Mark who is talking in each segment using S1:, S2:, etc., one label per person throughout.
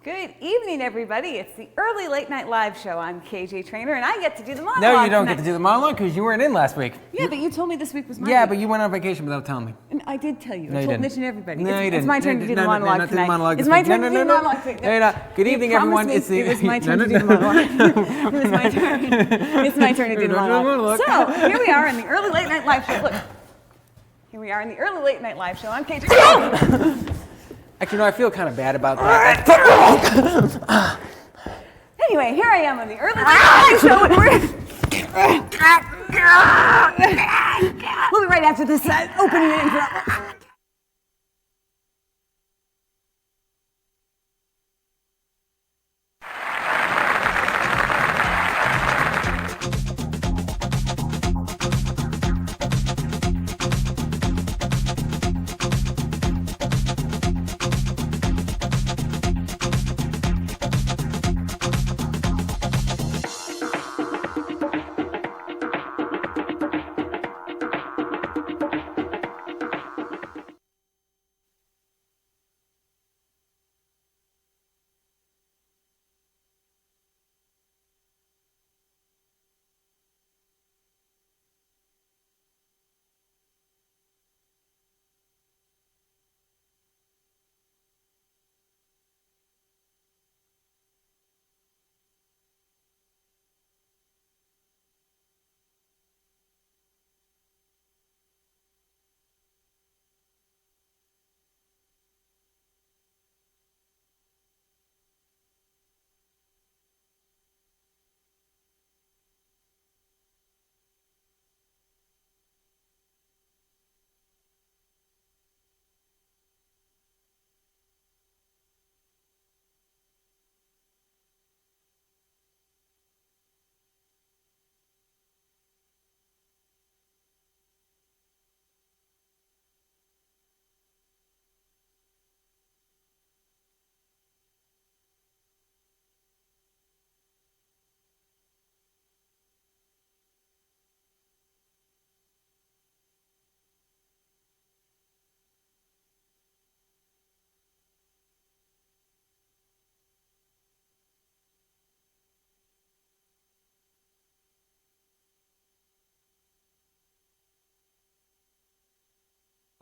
S1: Good evening, everybody. It's the Early Late Night Live Show. I'm KJ Traynor, and I get to do the monologue.
S2: No, you don't
S1: tonight.
S2: get to do the monologue because you weren't in last week.
S1: Yeah, but you told me this week was my
S2: Yeah,
S1: week.
S2: but you went on vacation without telling me.
S1: And I did tell you.
S2: No,
S1: I
S2: you
S1: told
S2: didn't.
S1: Mitch and everybody.
S2: No, you didn't.
S1: It's my turn to do the monologue
S2: not
S1: tonight.
S2: the monologue
S1: It's my
S2: this
S1: turn
S2: week.
S1: to do the monologue tonight.
S2: No, you're not. Good evening, everyone.
S1: It was my turn to do the monologue. It was my turn. It's my turn to do the monologue. So, here we are in the Early Late Night Live Show. Look. Here we are in the Early Late Night Live Show. I'm KJ.
S2: Actually, no, I feel kind of bad about that.
S1: Anyway, here I am on the Early Late Night Live Show, and we'll be right after this opening intro.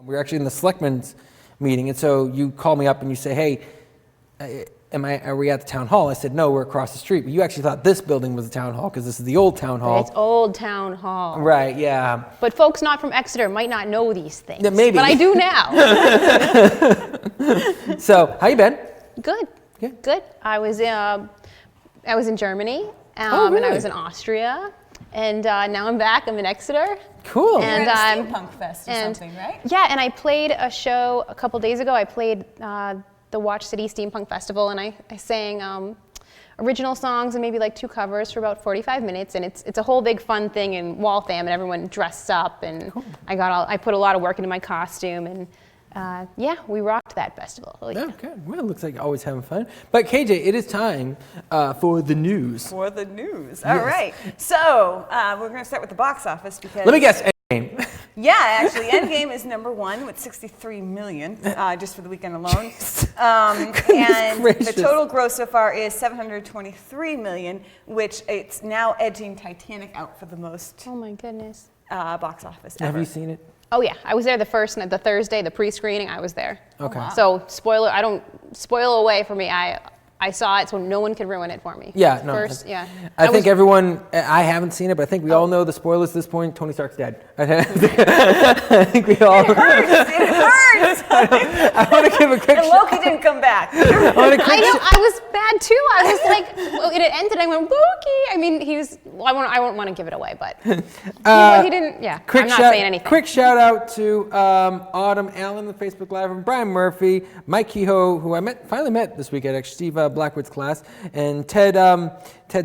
S2: We're actually in the selectmen's meeting, and so you call me up and you say, hey, are we at the town hall? I said, no, we're across the street. But you actually thought this building was the town hall because this is the old town hall.
S3: It's old town hall.
S2: Right, yeah.
S3: But folks not from Exeter might not know these things.
S2: Yeah, maybe.
S3: But I do now.
S2: So, how you been?
S3: Good.
S2: Yeah.
S3: Good. I was in Germany,
S2: Oh, really?
S3: and I was in Austria, and now I'm back. I'm in Exeter.
S2: Cool.
S3: And
S1: You're at a steampunk fest or
S3: and-
S1: something, right?
S3: Yeah, and I played a show a couple days ago. I played the Watch City Steampunk Festival, and I sang original songs and maybe like 2 covers for about 45 minutes, and it's a whole big fun thing in Waltham, and everyone dressed up, and cool. I put a lot of work into my costume, and yeah, we rocked that festival. Oh, yeah.
S2: Oh, good. Well, it looks like always having fun. But KJ, it is time for the news.
S1: For the news. All right. So we're going to start with the box office because.
S2: Let me guess. Endgame.
S1: Yeah, actually, Endgame is number 1 with 63 million just for the weekend alone. And
S2: gracious.
S1: the total gross so far is 723 million, which it's now edging Titanic out for the most
S3: Oh my goodness.
S1: box office ever.
S2: Have you seen it?
S3: Oh yeah, I was there the Thursday, the pre-screening. I was there.
S2: Okay.
S1: wow.
S3: So I don't spoil away for me. I saw it, so no one could ruin it for me.
S2: Yeah, no.
S3: Yeah.
S2: I think everyone, I haven't seen it, but I think we all know the spoilers at this point. Tony Stark's dead. I think we all.
S1: It hurts!
S2: I want to give a quick
S1: And Loki didn't come back.
S3: I know, I was bad too. I was like, well, it ended, I went, Loki. I mean, I won't want to give it away, but he didn't, yeah. I'm not saying anything.
S2: Quick shout out to Autumn Allen, the Facebook Live, and Brian Murphy, Mike Kehoe, who I finally met this week at actually Steve Blackwood's class, and Ted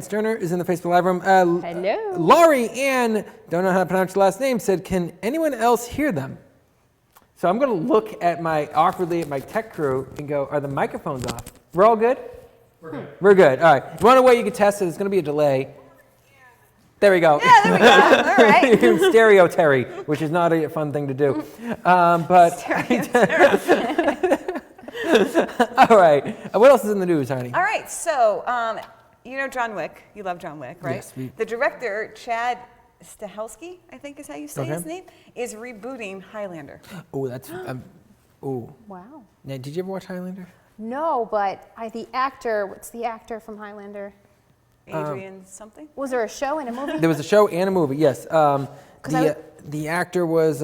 S2: Sterner is in the Facebook Live room.
S3: Hello.
S2: Laurie Ann, don't know how to pronounce your last name, said, can anyone else hear them? So I'm going to look at awkwardly at my tech crew and go, are the microphones off? We're all good? We're good. We're good. All right. If you want a way you can test it, it's going to be a delay. There we go.
S1: Yeah, there we go. All right.
S2: Stereo Terry, which is not a fun thing to do. But All right. What else is in the news, honey?
S1: All right, so you know John Wick. You love John Wick, right?
S2: Yes.
S1: The director, Chad Stahelski, I think is how you say
S2: Okay.
S1: his name, is rebooting Highlander.
S2: Oh, that's. Oh.
S3: Wow.
S2: Now, did you ever watch Highlander?
S3: No, but the actor, what's the actor from Highlander?
S1: Adrian something?
S3: Was there a show and a movie?
S2: There was a show and a movie. Yes.
S3: I
S2: The actor was.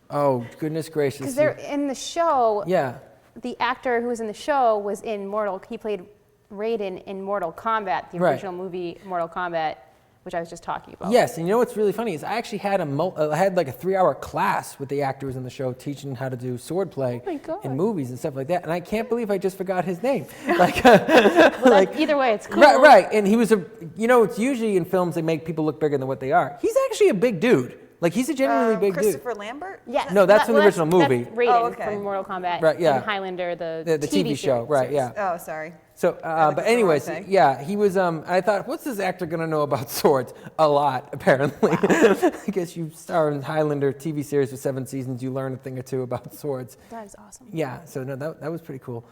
S2: Oh goodness gracious.
S3: Because they're in the show.
S2: Yeah.
S3: The actor who was in the show was in he played Raiden in Mortal Kombat, the
S2: Right.
S3: original movie Mortal Kombat, which I was just talking about.
S2: Yes, and you know what's really funny is I actually had I had like a 3-hour class with the actors in the show teaching how to do sword play
S3: Oh my God.
S2: in movies and stuff like that, and I can't believe I just forgot his name. Like,
S3: Either way, it's cool.
S2: right, and he was it's usually in films they make people look bigger than what they are. He's actually a big dude. Like he's a genuinely big dude.
S1: Christopher Lambert?
S3: Yes.
S2: No, that's from the original movie.
S3: That's Raiden
S1: Oh, okay.
S3: from Mortal Kombat.
S2: Right, yeah.
S3: And Highlander, the
S2: TV show,
S3: series.
S2: right? Yeah.
S1: Oh, sorry.
S2: So,
S1: like
S2: but
S1: the
S2: anyways,
S1: sword thing.
S2: yeah, he was. I thought, what's this actor gonna know about swords? A lot, apparently. I guess you star in Highlander TV series for 7 seasons. You learn a thing or two about swords.
S3: That is awesome.
S2: Yeah. So no, that was pretty cool.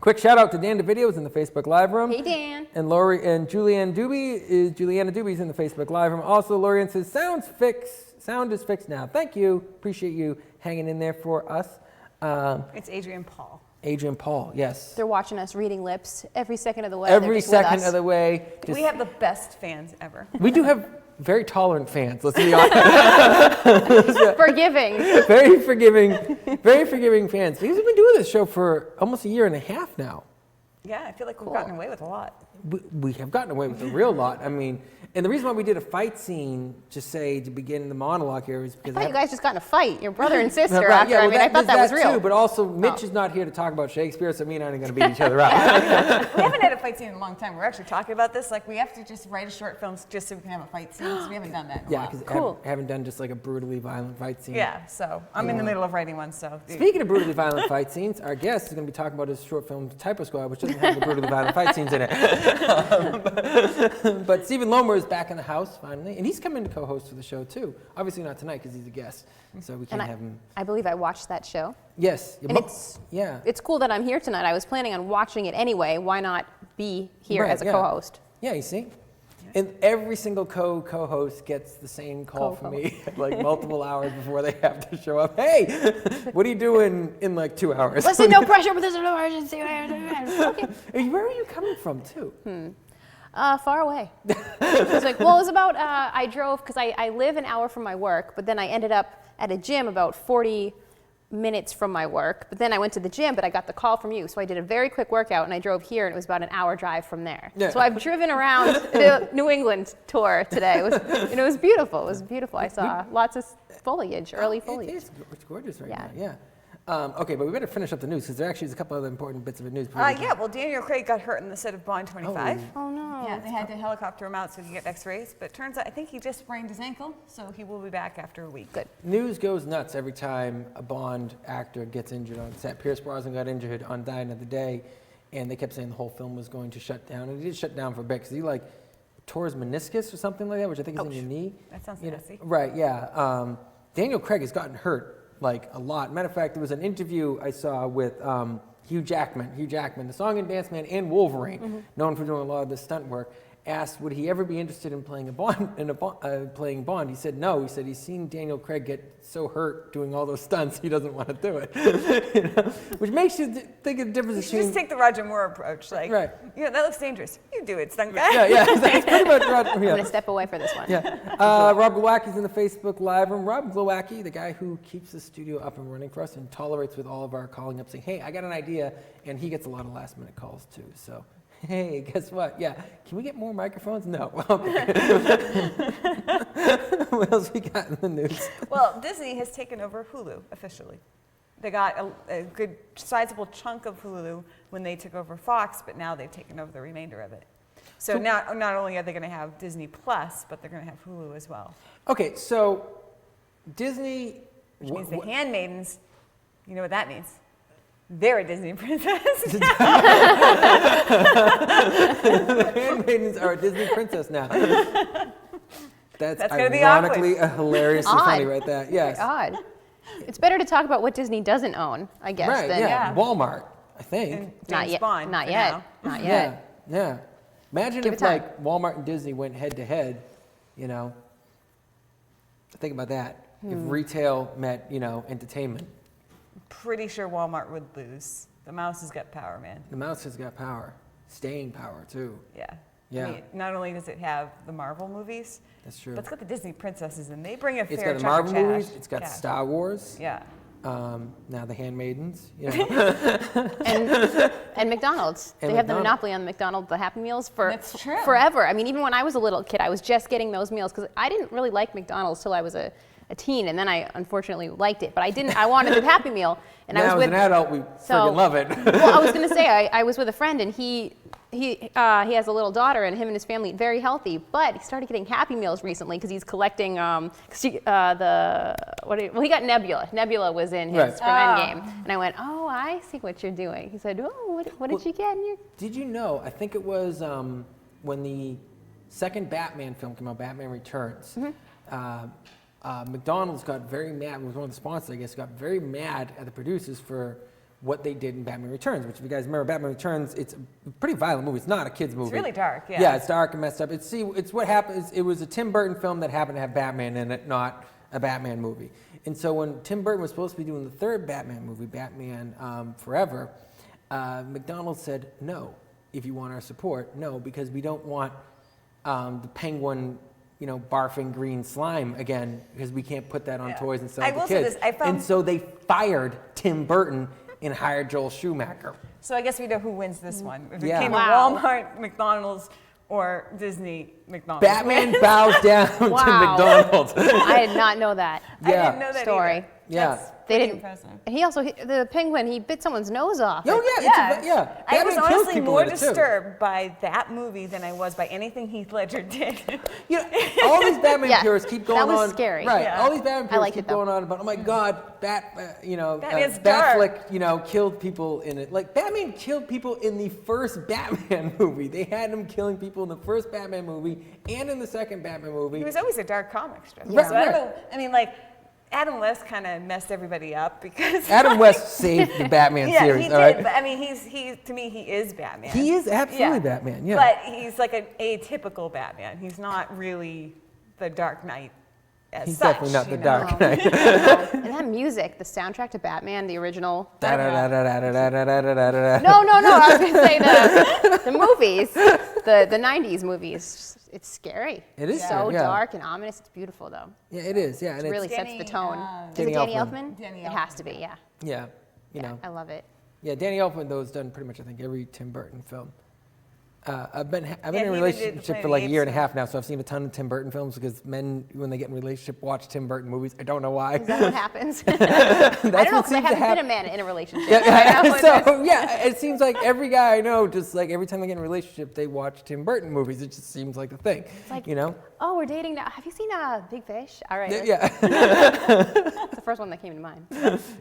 S2: Quick shout out to Dan DeVideo's in the Facebook Live room.
S3: Hey, Dan.
S2: And Juliana Doobie's in the Facebook Live room. Also, Lorianne says sound is fixed now. Thank you. Appreciate you hanging in there for us.
S1: It's Adrian Paul.
S2: Adrian Paul, yes.
S3: They're watching us reading lips every second of the way.
S2: Every
S3: They're just with
S2: second
S3: us.
S2: of the way.
S1: We have the best fans ever.
S2: We do have very tolerant fans, let's be honest.
S3: Forgiving.
S2: Very forgiving fans. Because we've been doing this show for almost a year and a half now.
S1: Yeah, I feel like we've gotten away with a lot.
S2: We have gotten away with a real lot. I mean, and the reason why we did a fight scene, just say to begin the monologue here, is because
S3: I thought you guys just got in a fight, your brother and sister.
S2: Right,
S3: after,
S2: yeah, well,
S3: I thought that was real.
S2: too, but also Mitch is not here to talk about Shakespeare, so me and I are going to beat each other out.
S1: We haven't had a fight scene in a long time. We're actually talking about this. Like, we have to just write a short film just so we can have a fight scene. So we haven't done that in a
S2: Yeah,
S1: while.
S2: because
S3: Cool.
S2: I haven't done just like a brutally violent fight scene.
S1: Yeah, so I'm in the middle of writing one, so.
S2: Speaking of brutally violent fight scenes, our guest is going to be talking about his short film Typo Squad, which doesn't have the brutally violent fight scenes in it. But Stephen Lomer is back in the house finally, and he's coming to co-host for the show too. Obviously not tonight because he's a guest, so we can't
S3: And
S2: have him.
S3: I believe I watched that show.
S2: Yes,
S3: And
S2: yeah.
S3: It's cool that I'm here tonight. I was planning on watching it anyway. Why not be here
S2: Right,
S3: as a
S2: yeah.
S3: co-host?
S2: Yeah, you see? And every single co-host gets the same call from me like multiple hours before they have to show up. Hey, what are you doing in like 2 hours?
S3: Listen, no pressure, but there's an emergency. Okay.
S2: Where are you coming from too?
S3: Far away. It was about, I drove, because I live an hour from my work, but then I ended up at a gym about 40 minutes from my work. But then I went to the gym, but I got the call from you. So I did a very quick workout, and I drove here, and it was about an hour drive from there.
S2: Yeah.
S3: So I've driven around the New England tour today. It was beautiful. It was beautiful. I saw lots of foliage, early foliage.
S2: It's gorgeous right
S3: Yeah.
S2: now, yeah. Okay, but we better finish up the news because there actually is a couple other important bits of news.
S1: Yeah, well, Daniel Craig got hurt in the set of Bond 25.
S3: Oh, no.
S1: Yeah, they had to helicopter him out so he could get x-rays. But it turns out, I think he just sprained his ankle, so he will be back after a week.
S3: Good.
S2: News goes nuts every time a Bond actor gets injured on set. Pierce Brosnan got injured on Die Another Day, and they kept saying the whole film was going to shut down. And it did shut down for a bit because he tore his meniscus or something like that, which I think is in your knee.
S1: That sounds
S2: You know,
S1: nasty.
S2: Right, yeah. Daniel Craig has gotten hurt like a lot. Matter of fact, there was an interview I saw with Hugh Jackman, the song and dance man and Wolverine, known for doing a lot of the stunt work, asked would he ever be interested in playing playing Bond. He said no. He said he's seen Daniel Craig get so hurt doing all those stunts he doesn't want to do it. Which makes you think of the difference
S1: You should
S2: between
S1: just take the Roger Moore approach. Like,
S2: Right.
S1: that looks dangerous. You do it, stunt guy.
S2: yeah, it's pretty much Roger.
S3: I'm going to step away for this one.
S2: Yeah. Rob Glowacki's in the Facebook Live room. Rob Glowacki, the guy who keeps the studio up and running for us and tolerates with all of our calling up saying, hey, I got an idea. And he gets a lot of last minute calls too. So, hey, guess what? Yeah. Can we get more microphones? No. Okay. What else we got in the news?
S1: Well, Disney has taken over Hulu officially. They got a good sizable chunk of Hulu when they took over Fox, but now they've taken over the remainder of it. So now, not only are they going to have Disney Plus, but they're going to have Hulu as well.
S2: Okay, so Disney.
S1: Which means the handmaidens, you know what that means? They're a Disney princess.
S2: The handmaidens are a Disney princess now. That's
S1: gonna be
S2: ironically hilariously
S3: Odd.
S2: funny right there. Yes.
S3: Odd. It's better to talk about what Disney doesn't own, I guess.
S2: Right,
S3: than
S1: Yeah.
S2: Walmart, I think.
S1: And
S3: Not
S1: James
S3: yet.
S1: Bond
S3: Not
S1: for
S3: yet.
S1: now.
S3: Not yet.
S2: Yeah. Imagine
S3: Give
S2: if
S3: it time.
S2: like Walmart and Disney went head to head, you know. Think about that. If retail met, entertainment.
S1: Pretty sure Walmart would lose. The mouse has got power, man.
S2: The mouse has got power. Staying power too.
S1: Yeah.
S2: Yeah.
S1: I mean, not only does it have the Marvel movies,
S2: That's true.
S1: but it's got the Disney princesses, and they bring a
S2: It's
S1: fair
S2: got the
S1: chunk
S2: Marvel
S1: of
S2: movies,
S1: cash.
S2: it's got
S1: Yeah.
S2: Star Wars.
S1: Yeah.
S2: Now the Handmaidens,
S3: And McDonald's.
S2: And
S3: They have the
S2: McDonald's.
S3: monopoly on the McDonald's, the Happy Meals for
S1: That's true.
S3: forever. I mean, even when I was a little kid, I was just getting those meals because I didn't really like McDonald's till I was a teen, and then I unfortunately liked it. But I wanted the Happy Meal, and I
S2: now
S3: was
S2: as
S3: with.
S2: an adult, we friggin' love it.
S3: Well, I was going to say I was with a friend, and he has a little daughter, and him and his family eat very healthy. But he started getting Happy Meals recently because he's collecting he got Nebula. Nebula was in his
S2: Right.
S3: from Endgame, and I went, oh, I see what you're doing. He said, oh, what did you get in your?
S2: Did you know, I think it was when the second Batman film came out, Batman Returns, McDonald's got very mad, was one of the sponsors, I guess, got very mad at the producers for what they did in Batman Returns, which if you guys remember, Batman Returns, it's a pretty violent movie. It's not a kid's movie.
S1: It's really dark, yeah.
S2: Yeah, it's dark and messed up. It's what happens, it was a Tim Burton film that happened to have Batman in it, not a Batman movie. And so when Tim Burton was supposed to be doing the third Batman movie, Batman Forever, McDonald's said, no, if you want our support, no, because we don't want the penguin, barfing green slime again, because we can't put that on
S1: Yeah.
S2: toys and sell
S1: I
S2: to
S1: will say
S2: kids.
S1: this, I found-
S2: And so they fired Tim Burton and hired Joel Schumacher.
S1: So I guess we know who wins this one. If it
S2: Yeah.
S1: came
S3: Wow.
S1: to Walmart, McDonald's, or Disney, McDonald's.
S2: Batman bows down to
S3: Wow.
S2: McDonald's.
S3: I did not know that.
S1: I didn't know that
S3: Story.
S1: either.
S2: Yeah.
S1: That's
S3: They
S1: pretty
S3: didn't.
S1: impressive.
S3: And he also the penguin. He bit someone's nose off.
S2: Oh yeah,
S1: Yeah.
S2: Batman
S1: I was
S2: kills
S1: honestly
S2: people
S1: more
S2: in it, too.
S1: disturbed by that movie than I was by anything Heath Ledger did.
S2: All these Batman
S3: Yeah,
S2: purists keep going
S3: that was
S2: on.
S3: scary.
S2: Right.
S1: Yeah.
S2: All these Batman
S3: I
S2: purists
S3: liked
S2: keep
S3: it, though.
S2: going on about, oh my God,
S1: Batman's dark.
S2: Batfleck, killed people in it. Like Batman killed people in the first Batman movie. They had him killing people in the first Batman movie and in the second Batman movie.
S1: He was always a dark comic strip.
S2: Right,
S1: So I don't
S2: right.
S1: know. I mean, Adam West kind of messed everybody up because
S2: Adam West saved the Batman
S1: yeah,
S2: series.
S1: he
S2: all
S1: did.
S2: right?
S1: But I mean, to me, he is Batman.
S2: He is absolutely
S1: Yeah.
S2: Batman. Yeah.
S1: But he's like an atypical Batman. He's not really the Dark Knight as
S2: He's
S1: such.
S2: definitely not the
S1: you know?
S2: Dark Knight.
S3: And that music, the soundtrack to Batman, the original.
S2: Da-da-da-da-da-da-da-da-da-da.
S3: No. I was gonna say the movies, the '90s movies. It's scary.
S2: It is
S3: so
S2: scary, yeah.
S3: dark and ominous. It's beautiful though.
S2: Yeah, it is. Yeah, and
S3: It really
S2: it's,
S3: sets the tone. Is
S2: Danny
S3: it Danny
S2: Elfman.
S3: Elfman?
S1: Danny
S3: It has to be. Yeah.
S2: yeah,
S3: Yeah, I love it.
S2: Yeah, Danny Elfman though has done pretty much I think every Tim Burton film. I've been
S1: Yeah,
S2: in
S1: he
S2: a
S1: even did
S2: relationship
S1: Planet
S2: for
S1: of
S2: like
S1: the
S2: a year and a
S1: Apes.
S2: half now, so I've seen a ton of Tim Burton films because men when they get in a relationship watch Tim Burton movies. I don't know why.
S3: Is that what happens?
S2: That's
S3: I don't know
S2: what
S3: because I
S2: seems to
S3: haven't
S2: happen.
S3: been a man in a relationship.
S2: Yeah, so yeah, it seems like every guy I know, just like every time they get in a relationship, they watch Tim Burton movies. It just seems like the thing,
S3: like-
S2: you know?
S3: Oh, we're dating now. Have you seen Big Fish? All right.
S2: Yeah,
S3: That's the first one that came to mind.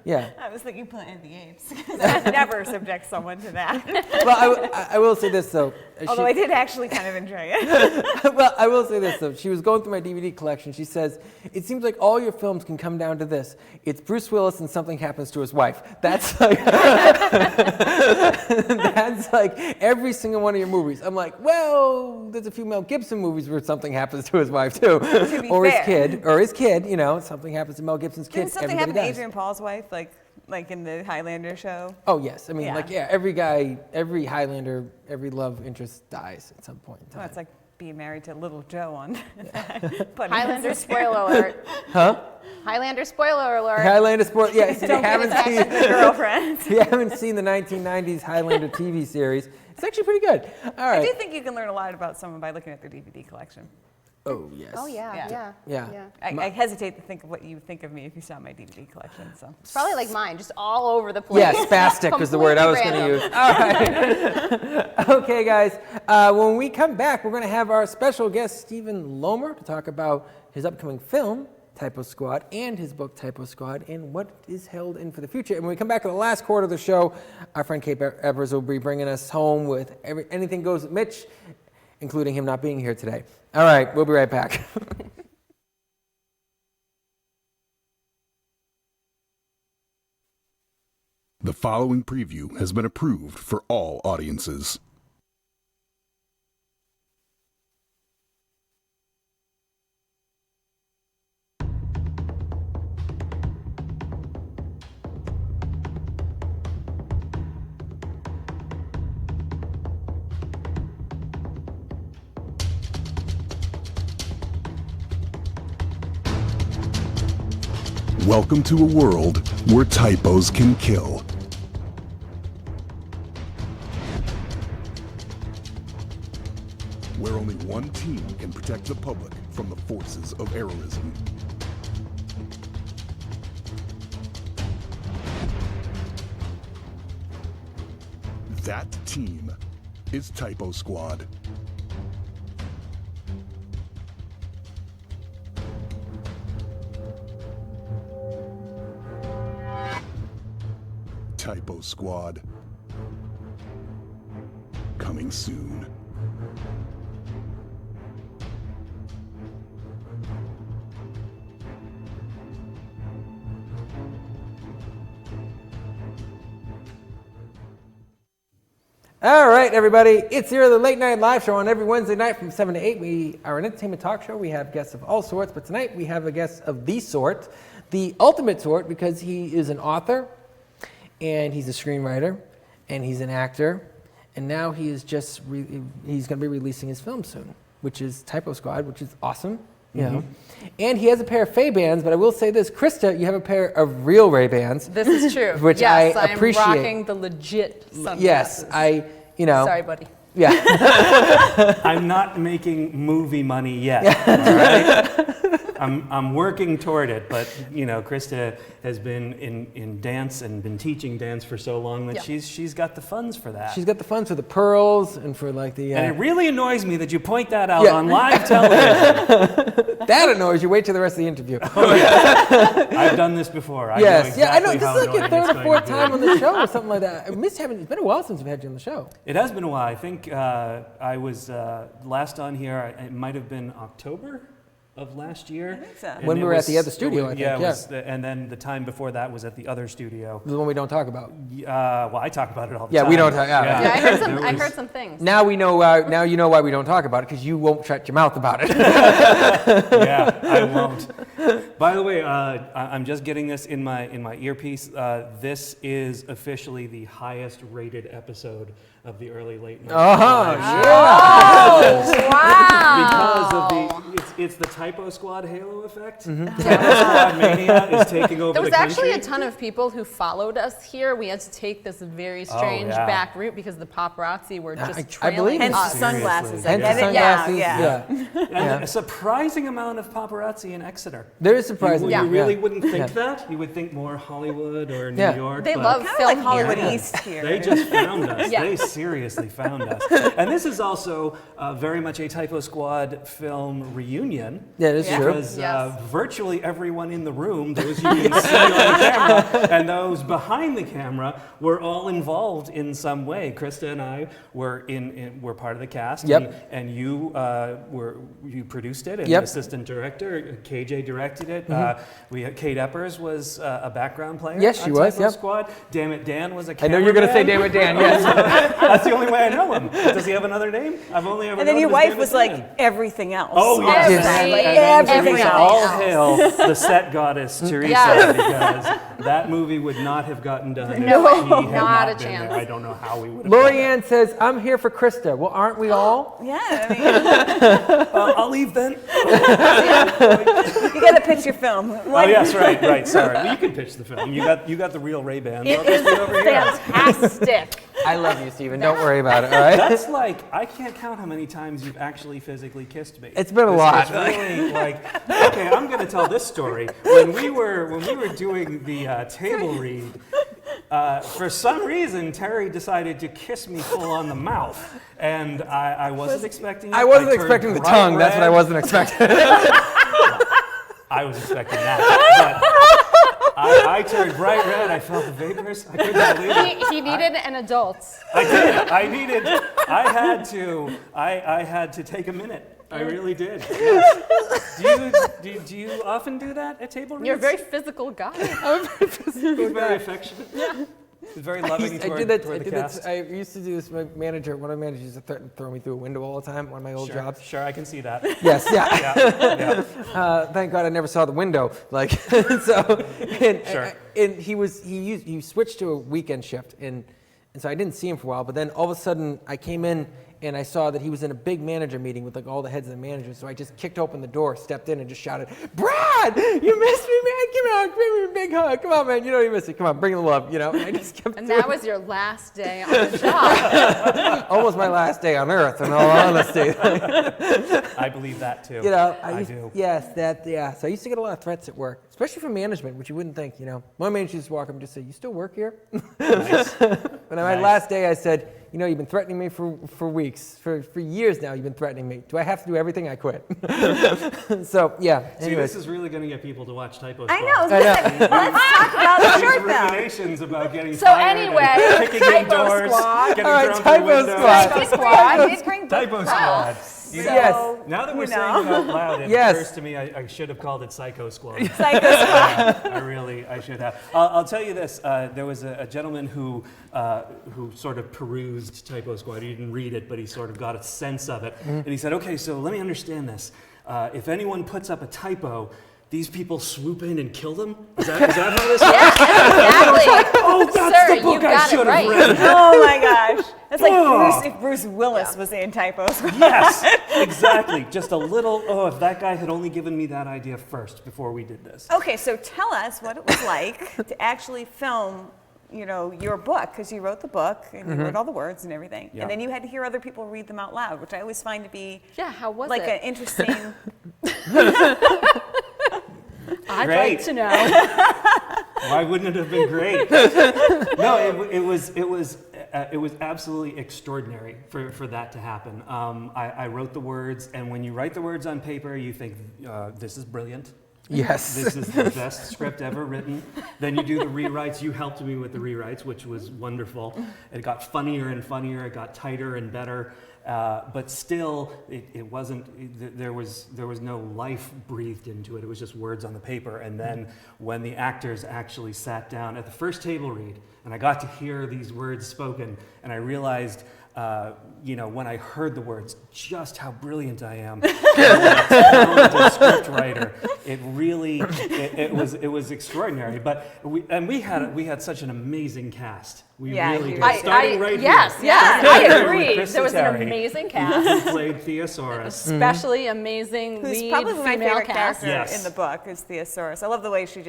S2: yeah.
S1: I was thinking Planet of the Apes because I would never subject someone to that.
S2: Well, I will say this though.
S1: Although I did actually kind of enjoy it.
S2: Well, I will say this though. She was going through my DVD collection. She says, "It seems like all your films can come down to this: it's Bruce Willis and something happens to his wife." That's like, that's like every single one of your movies. I'm like, well, there's a few Mel Gibson movies where something happens to his wife too,
S1: be
S2: or his
S1: fair.
S2: kid. You know, something happens to Mel Gibson's kid.
S1: Didn't something
S2: Everybody
S1: happen to
S2: does.
S1: Adrian Paul's wife, like in the Highlander show?
S2: Oh yes, I mean,
S1: Yeah.
S2: every guy, every Highlander, every love interest dies at some point in time.
S1: Well, it's like being married to Little Joe on
S3: Highlander spoiler alert.
S2: Huh?
S3: Highlander spoiler alert.
S2: Highlander sport. Yeah, if you haven't seen.
S1: the girlfriend.
S2: If you haven't seen the 1990s Highlander TV series, it's actually pretty good. All
S1: I
S2: right.
S1: do think you can learn a lot about someone by looking at their DVD collection.
S2: Oh, yes.
S3: Oh yeah.
S2: Yeah.
S1: I hesitate to think of what you would think of me if you saw my DVD collection. So
S3: It's probably like mine, just all over the place.
S2: Yeah, spastic was the word I was going to use. All right. Okay, guys. When we come back, we're going to have our special guest, Stephen Lomer, to talk about his upcoming film, Typo Squad, and his book, Typo Squad, and what is held in for the future. And when we come back to the last quarter of the show, our friend Kate Evers will be bringing us home with Anything Goes with Mitch, including him not being here today. All right, we'll be right back.
S4: The following preview has been approved for all audiences. Welcome to a world where typos can kill. Where only one team can protect the public from the forces of errorism. That team is Typo Squad. Typo Squad. Coming soon.
S2: All right, everybody. It's here, the Late Night Live Show on every Wednesday night from 7 to 8. We are an entertainment talk show. We have guests of all sorts, but tonight we have a guest of the sort, the ultimate sort, because he is an author, and he's a screenwriter, and he's an actor, and now he is just he's going to be releasing his film soon, which is Typo Squad, which is awesome. You know, and he has a pair of Ray-Bans, but I will say this, Krista, you have a pair of real Ray-Bans.
S5: This is true.
S2: Which
S5: yes,
S2: I appreciate.
S5: I'm rocking the legit sunglasses.
S2: Yes,
S5: Sorry, buddy.
S2: Yeah.
S6: I'm not making movie money yet. All right? I'm working toward it, but Krista has been in dance and been teaching dance for so long that she's got the funds for that.
S2: She's got the funds for the pearls and for like the.
S6: And it really annoys me that you point that out on live television.
S2: That annoys you. Wait till the rest of the interview.
S6: Oh yeah, I've done this before. I know exactly
S2: I know. This
S6: how
S2: is like your
S6: annoying
S2: third
S6: it's
S2: or
S6: going
S2: fourth
S6: to
S2: time
S6: be.
S2: on the show or something like that. It's been a while since we've had you on the show.
S6: It has been a while. I think I was last on here. It might have been October of last year.
S1: I think so.
S6: And
S2: When we
S6: it
S2: were at
S6: was-
S2: the other studio, I think,
S6: Yeah, it
S2: yeah.
S6: was and then the time before that was at the other studio.
S2: The one we don't talk about.
S6: Well, I talk about it all the
S2: Yeah,
S6: time.
S2: we don't talk- yeah.
S5: Yeah, I heard some.
S6: There
S5: I
S6: was-
S5: heard some things.
S2: Now we know. Now you know why we don't talk about it, because you won't shut your mouth about it.
S6: Yeah, I won't. By the way, I'm just getting this in my earpiece. This is officially the highest rated episode of the early late night. Because of it's the Typo Squad halo effect. Typo Squad mania is taking over
S5: There was
S6: the
S5: actually
S6: country.
S5: a ton of people who followed us here. We had to take this very strange
S6: yeah.
S5: back route because the paparazzi were just
S2: I
S5: trailing
S2: believe
S1: Hence
S2: it's
S1: the
S5: us.
S1: sunglasses. I
S2: Hence
S1: get
S2: the
S1: it. Yeah,
S2: sunglasses.
S1: yeah.
S6: And a surprising amount of paparazzi in Exeter.
S2: There is surprising.
S6: You
S5: Yeah.
S6: really wouldn't think that. You would think more Hollywood or New
S2: Yeah.
S6: York.
S5: They
S6: but
S5: love
S1: Kind of
S5: film
S1: like Hollywood
S5: here.
S1: East here.
S6: They just found us.
S5: Yeah.
S6: They seriously found us. And this is also very much a Typo Squad film reunion.
S2: Yeah, it is
S1: Yeah.
S2: true.
S6: Because
S5: Yes.
S6: Virtually everyone in the room, those you can see on the camera, and those behind the camera, were all involved in some way. Krista and I were were part of the cast.
S2: Yep.
S6: And you you produced it, and
S2: Yep.
S6: the assistant director, KJ, directed it. We had Kate Eppers was a background player.
S2: Yes, she
S6: on
S2: was,
S6: Typo
S2: yep.
S6: Squad. Damn it, Dan was a
S2: I know you're going to say
S6: cameraman.
S2: Damn It Dan, yes.
S6: That's the only way I know him. Does he have another name? I've only ever
S1: And then
S6: known
S1: your
S6: him as
S1: wife
S6: Dan
S1: was
S6: Dan.
S1: like everything else.
S6: Oh, yes.
S5: Everything.
S1: Like
S6: And then
S1: everything
S5: Teresa,
S1: else.
S6: all hail the set goddess Teresa,
S5: Yes.
S6: because that movie would not have gotten done
S5: No
S6: if she
S5: way.
S6: had
S5: Not
S6: not
S5: a
S6: been
S5: chance.
S6: there. I don't know how we would have
S2: Lori
S6: done
S2: Ann says, "I'm here for Krista." Well, aren't we all?
S1: Yeah, I mean,
S6: that. I'll leave then.
S1: you got to pitch your film.
S6: Oh yes, right. Sorry. Well, you can pitch the film. You got the real Ray-Bans. I'll just be over here.
S5: Fantastic.
S2: I love you, Steven. Don't worry about it. All right.
S6: That's like, I can't count how many times you've actually physically kissed me.
S2: It's been a
S6: This
S2: lot.
S6: is really like, okay, I'm going to tell this story. When we were doing the table read, for some reason Terry decided to kiss me full on the mouth, and I wasn't expecting it.
S2: I wasn't
S6: turned
S2: expecting the
S6: bright
S2: tongue. That's what I
S6: red.
S2: wasn't expecting.
S6: I was expecting that. But I turned bright red. I felt the vapors. I couldn't believe it.
S5: He needed an adult.
S6: I did. I had to take a minute. I really did. Yes. Do you often do that at table reads?
S5: You're a very physical guy.
S6: Very affectionate. Very loving
S2: I
S6: toward,
S2: did that.
S6: toward the cast.
S2: I used to do this. My manager, one of my managers, used to threaten to throw me through a window all the time. One of my old jobs.
S6: Sure, I can see that.
S2: Yes, yeah.
S6: Yeah.
S2: Thank God I never saw the window. Like so,
S6: Sure.
S2: and he switched to a weekend shift, and so I didn't see him for a while. But then all of a sudden, I came in and I saw that he was in a big manager meeting with like all the heads of the managers. So I just kicked open the door, stepped in, and just shouted, "Brad, you missed me, man! Give me a big hug! Come on, man! You know you missed me. Come on, bring the love, you know." And I just kept.
S5: And
S2: doing
S5: that was your last day on the job.
S2: almost my last day on Earth, in all honesty.
S6: I believe that too.
S2: You know,
S6: I do.
S2: Yes, yeah. So I used to get a lot of threats at work, especially from management, which you wouldn't think. You know, my manager used to walk up and just say, "You still work here?"
S6: Nice.
S2: But on my
S6: Nice.
S2: last day, I said, "You know, you've been threatening me for weeks, for years now. You've been threatening me. Do I have to do everything? I quit." So yeah.
S6: See,
S2: Anyways,
S6: this is really going to get people to watch Typo
S1: I
S6: Squad.
S1: know. Let's talk about the
S6: These
S1: shirt though.
S6: ruminations about getting
S5: So
S6: fired
S5: anyway,
S6: and kicking in
S5: Typo
S6: doors,
S5: Squad.
S6: getting
S2: All right,
S6: thrown through
S2: Typo
S6: windows.
S2: Squad.
S1: I did bring
S6: Typo
S1: book
S6: Squad.
S1: props.
S6: You
S1: So,
S6: know,
S2: Yes.
S6: Now that we're
S1: you
S6: saying
S1: know.
S6: it out loud, it
S2: Yes.
S6: occurs to me I should have called it Psycho Squad.
S1: Psycho Squad.
S6: I should have. I'll tell you this. There was a gentleman who sort of perused Typo Squad. He didn't read it, but he sort of got a sense of it. And he said, okay, so let me understand this. If anyone puts up a typo, these people swoop in and kill them? Is that how this works?
S5: Exactly.
S6: Oh, that's
S5: Sir,
S6: the book
S5: you
S6: I
S5: got it
S6: should have
S5: right.
S6: read.
S1: Oh my gosh. That's like
S6: Oh.
S1: if Bruce Willis was in Typo Squad.
S6: Yes, exactly. Just a little, if that guy had only given me that idea first before we did this.
S1: Okay, so tell us what it was like to actually film, you know, your book, because you wrote the book and you wrote all the words and everything,
S6: Yeah.
S1: and then you had to hear other people read them out loud, which I always find to be
S5: Yeah, how was
S1: like
S5: it?
S1: an interesting.
S5: I'd
S6: Great.
S5: like to know.
S6: Why wouldn't it have been great? No, it was absolutely extraordinary for that to happen. I wrote the words, and when you write the words on paper, you think this is brilliant.
S2: yes.
S6: This is the best script ever written. Then you do the rewrites. You helped me with the rewrites, which was wonderful. It got funnier and funnier. It got tighter and better. But still, it wasn't. There was no life breathed into it. It was just words on the paper. And then when the actors actually sat down at the first table read, and I got to hear these words spoken, and I realized. When I heard the words, just how brilliant I am as a talented script writer. It really, it was extraordinary. But we had such an amazing cast. We
S1: Yeah,
S6: really
S1: you-
S6: did. Starting right
S5: yes,
S6: here.
S5: yes,
S6: Starting
S5: I
S6: here with
S5: agree.
S6: Kristen
S5: There was an
S6: Terry,
S5: amazing cast,
S6: who played Theosaurus.
S5: especially amazing
S1: Who's
S5: lead
S1: probably my
S5: female
S1: favorite
S5: cast.
S1: character
S6: Yes.
S1: in the book is Theosaurus. I love the way she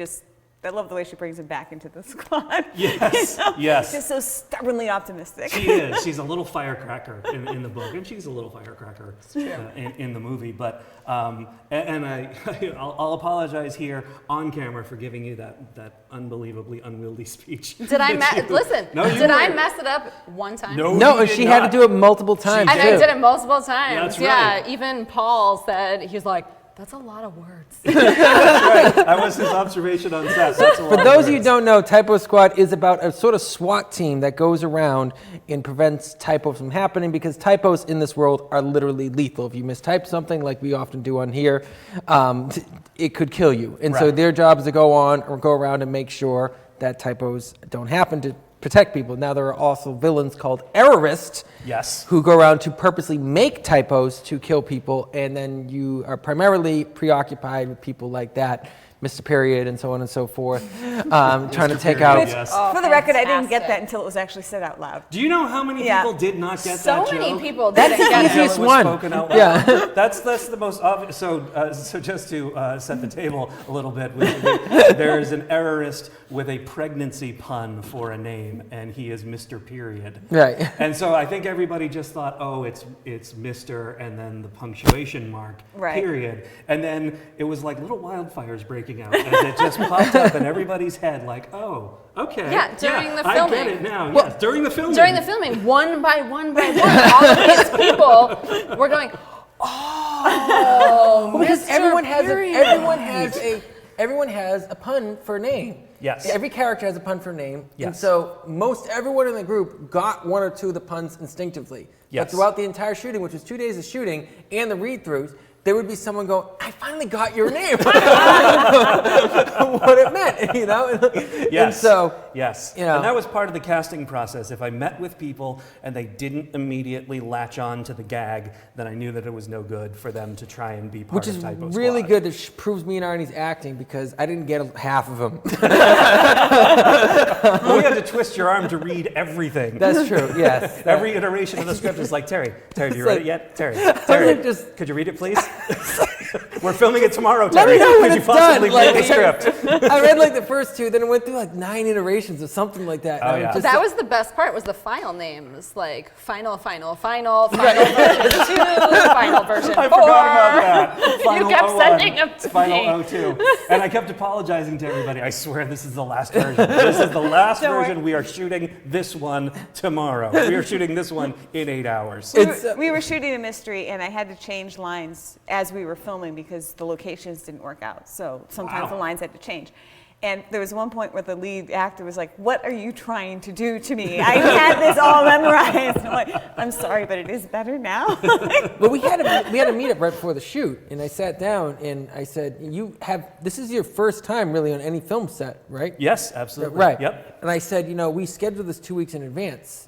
S1: brings him back into the squad.
S6: Yes,
S1: You know?
S6: yes.
S1: Just so stubbornly optimistic.
S6: She is. She's a little firecracker in the book, and she's a little firecracker in the movie. But I'll apologize here on camera for giving you that unbelievably unwieldy speech.
S5: Did I listen?
S6: No, you
S5: did I
S6: weren't.
S5: mess it up one time?
S6: No,
S2: No,
S6: you did
S2: she had
S6: not.
S2: to do it multiple times
S5: And
S2: too.
S5: I did it multiple times.
S6: That's
S5: yeah,
S6: right.
S5: even Paul said, he was like, that's a lot of words.
S6: That's right. That was his observation on set. That's a lot
S2: For
S6: of
S2: those of you who
S6: words.
S2: don't know, Typo Squad is about a sort of SWAT team that goes around and prevents typos from happening, because typos in this world are literally lethal. If you mistype something, like we often do on here, it could kill you. And so
S6: Right.
S2: their job is to go around and make sure that typos don't happen, to protect people. Now, there are also villains called errorists,
S6: Yes.
S2: who go around to purposely make typos to kill people, and then you are primarily preoccupied with people like that, Mr. Period, and so on and so forth, trying to take
S6: Period,
S2: out.
S6: yes.
S1: For the record, I didn't get
S5: fantastic.
S1: that until it was actually said out loud.
S6: Do you know how many
S1: Yeah.
S6: people did not get
S5: So
S6: that
S5: many
S6: joke?
S5: people
S2: That's
S5: didn't
S2: the
S5: get it.
S6: Until it
S2: easiest
S6: was
S2: one.
S6: spoken out loud.
S2: Yeah.
S6: That's the most obvious. So just to set the table a little bit, there is an errorist with a pregnancy pun for a name, and he is Mr. Period.
S2: Right.
S6: And so I think everybody just thought, oh, it's Mr. and then the punctuation mark,
S1: Right.
S6: period. And then it was like little wildfires breaking out as it just popped up in everybody's head, like, oh, okay.
S5: Yeah, during the
S6: I get
S5: filming.
S6: it now. Yes, during the filming.
S5: During the filming, one by one, all of these people were going, oh,
S2: Because
S5: Mr.
S2: everyone
S5: Period.
S2: has a pun for a name.
S6: Yes.
S2: Every character has a pun for name. And
S6: Yes.
S2: so most everyone in the group got one or two of the puns instinctively.
S6: Yes.
S2: But throughout the entire shooting, which was 2 days of shooting, and the read-throughs, there would be someone go, I finally got your name. What it meant, you know?
S6: Yes.
S2: And so,
S6: yes.
S2: you know.
S6: And that was part of the casting process. If I met with people and they didn't immediately latch on to the gag, then I knew that it was no good for them to try and be part
S2: which
S6: of
S2: is
S6: Typo
S2: really
S6: Squad.
S2: good. It proves me and Arnie's acting because I didn't get half of them.
S6: Well, you had to twist your arm to read everything.
S2: That's true, yes.
S6: Every iteration of the script is like, Terry, do you
S2: like-
S6: read it yet? Terry,
S2: just-
S6: could you read it, please? We're filming it tomorrow,
S2: Let
S6: Terry.
S2: me know when
S6: Could you
S2: it's
S6: possibly
S2: done.
S6: read
S2: Like,
S6: the script?
S2: I read like the first two, then it went through like 9 iterations or something like that.
S6: Oh,
S2: And I
S6: yeah.
S2: just-
S5: That was the best part, was the file names, like final version 2, final version 4.
S6: I forgot about that. Final
S3: kept
S6: 01,
S3: sending them to
S6: Final
S3: me.
S6: 02. And I kept apologizing to everybody. I swear this is the last version. This is the last
S1: Don't worry.
S6: version. We are shooting this one tomorrow. We are shooting this one in 8 hours.
S1: We were shooting a mystery, and I had to change lines as we were filming because the locations didn't work out. So sometimes
S6: Wow.
S1: the lines had to change. And there was one point where the lead actor was like, "What are you trying to do to me? I had this all memorized." I'm like, "I'm sorry, but it is better now."
S2: But we had a meetup right before the shoot, and I sat down and I said, this is your first time really on any film set, right?
S6: Yes, absolutely.
S2: Right.
S6: Yep.
S2: And I said, we scheduled this 2 weeks in advance,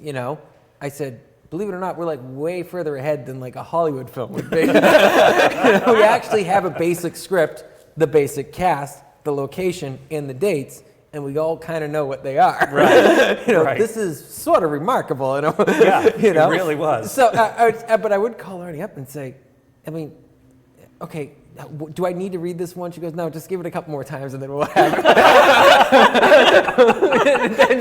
S2: I said, believe it or not, we're like way further ahead than like a Hollywood film would be. We actually have a basic script, the basic cast, the location, and the dates, and we all kind of know what they are.
S6: Right. Right.
S2: This is sort of remarkable,
S6: Yeah,
S2: it
S6: really was.
S2: So, but I would call Arnie up and say, okay, do I need to read this one? She goes, no, just give it a couple more times and then we'll have it.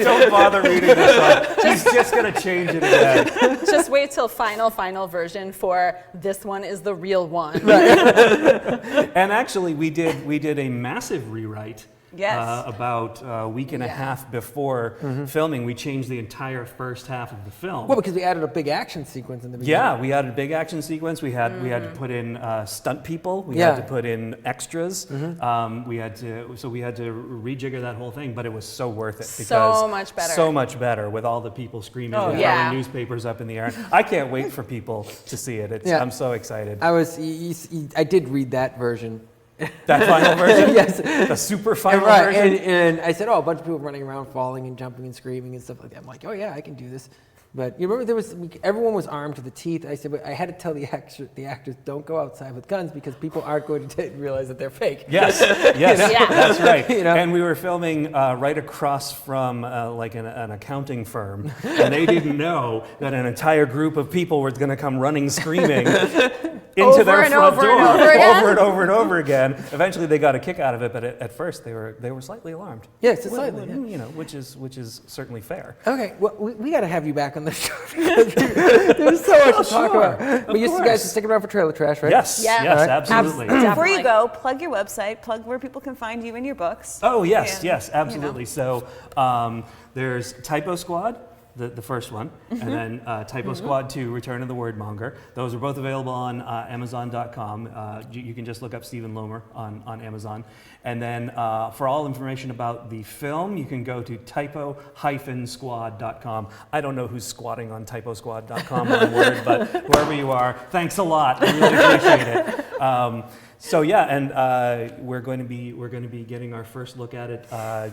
S6: Don't bother reading this one. He's just going to change it again.
S5: Just wait till final version for this one is the real one.
S6: And actually, we did a massive rewrite.
S1: Yes.
S6: About a week and a half before filming, we changed the entire first half of the film.
S2: Well, because we added a big action sequence in the beginning.
S6: Yeah, we had a big action sequence. We had to put in stunt people. We had to put in extras. We had to rejigger that whole thing, but it was so worth it because
S5: So much better.
S6: So much better with all the people screaming and
S5: yeah.
S6: throwing newspapers up in the air. I can't wait for people to see it. I'm so excited.
S2: I did read that version.
S6: That final version,
S2: Yes.
S6: the super final
S2: Right,
S6: version.
S2: and I said, a bunch of people running around, falling and jumping and screaming and stuff like that. I'm like, oh yeah, I can do this. But you remember everyone was armed to the teeth. I said, but I had to tell the actors, don't go outside with guns because people aren't going to realize that they're fake.
S6: Yes,
S5: Yeah.
S6: that's right.
S2: You know?
S6: And we were filming right across from like an accounting firm, and they didn't know that an entire group of people were going to come running screaming into
S5: Over
S6: their
S5: and
S6: front
S5: over
S6: door
S5: and over again?
S6: over and over and over again. Eventually, they got a kick out of it, but at first they were slightly alarmed.
S2: Yes, slightly.
S6: You know, which is certainly fair.
S2: Okay, well, we got to have you back on the show because there's so much to talk about. But you guys are sticking around for Trailer Trash, right?
S6: Yes,
S5: Yeah.
S6: yes,
S2: Right.
S6: absolutely.
S1: Before you go, plug your website, plug where people can find you and your books.
S6: Oh, yes,
S1: And,
S6: yes,
S1: you know.
S6: absolutely. So there's Typo Squad, the first one, and then Typo Squad 2, Return of the Wordmonger. Those are both available on Amazon.com. You can just look up Stephen Lomer on Amazon. And then for all information about the film, you can go to typo-squad.com. I don't know who's squatting on typosquad.com one word, but whoever you are, thanks a lot. I really appreciate it. So yeah, and we're going to be getting our first look at it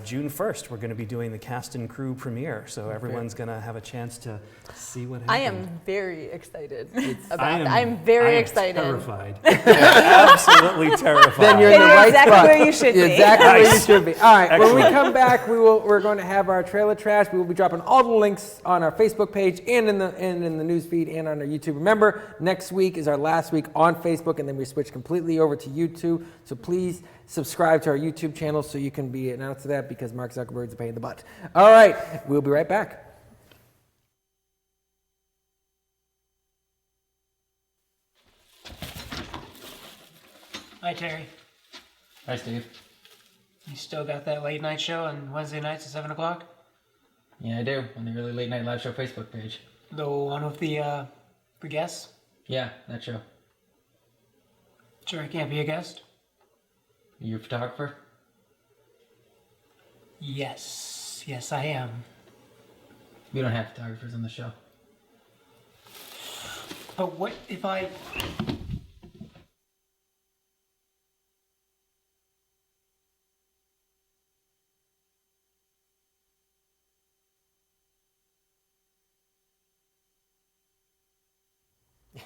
S6: June 1st. We're going to be doing the cast and crew premiere, so everyone's going to have a chance to see what happens.
S5: I am very excited about
S6: I
S5: it.
S6: am-
S5: I'm very
S6: I am
S5: excited.
S6: Terrified. Absolutely terrified.
S2: Then you're in the
S1: You're
S2: right
S1: exactly
S2: spot.
S1: where you should
S2: You're
S1: be.
S2: exactly where you
S6: Nice.
S2: should be. All right, when we
S6: Excellent.
S2: come back, we're going to have our Trailer Trash. We will be dropping all the links on our Facebook page and in the news feed and on our YouTube. Remember, next week is our last week on Facebook, and then we switch completely over to YouTube. So please subscribe to our YouTube channel so you can be announced to that because Mark Zuckerberg's a pain in the butt. All right, we'll be right back.
S7: Hi, Terry.
S8: Hi, Steve.
S7: You still got that late night show on Wednesday nights at 7 o'clock?
S8: Yeah, I do. On the Early Late Night Live Show Facebook page.
S7: The one with the guests?
S8: Yeah, that show.
S7: Sure, I can't be a guest.
S8: Are you a photographer?
S7: Yes. Yes, I am.
S8: We don't have photographers on the show.
S7: But what if I...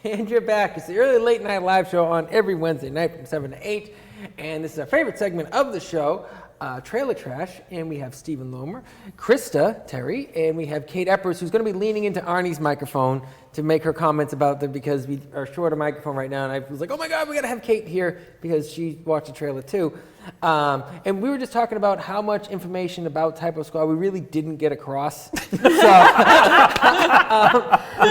S2: And you're back. It's the early late night live show on every Wednesday night from 7 to 8. And this is our favorite segment of the show, Trailer Trash. And we have Stephen Lomer, Krista, Terry, and we have Kate Eppers, who's going to be leaning into Arnie's microphone to make her comments about them because we are short a microphone right now. And I was like, oh my God, we got to have Kate here because she watched the trailer too. And we were just talking about how much information about Typo Squad we really didn't get across. So, which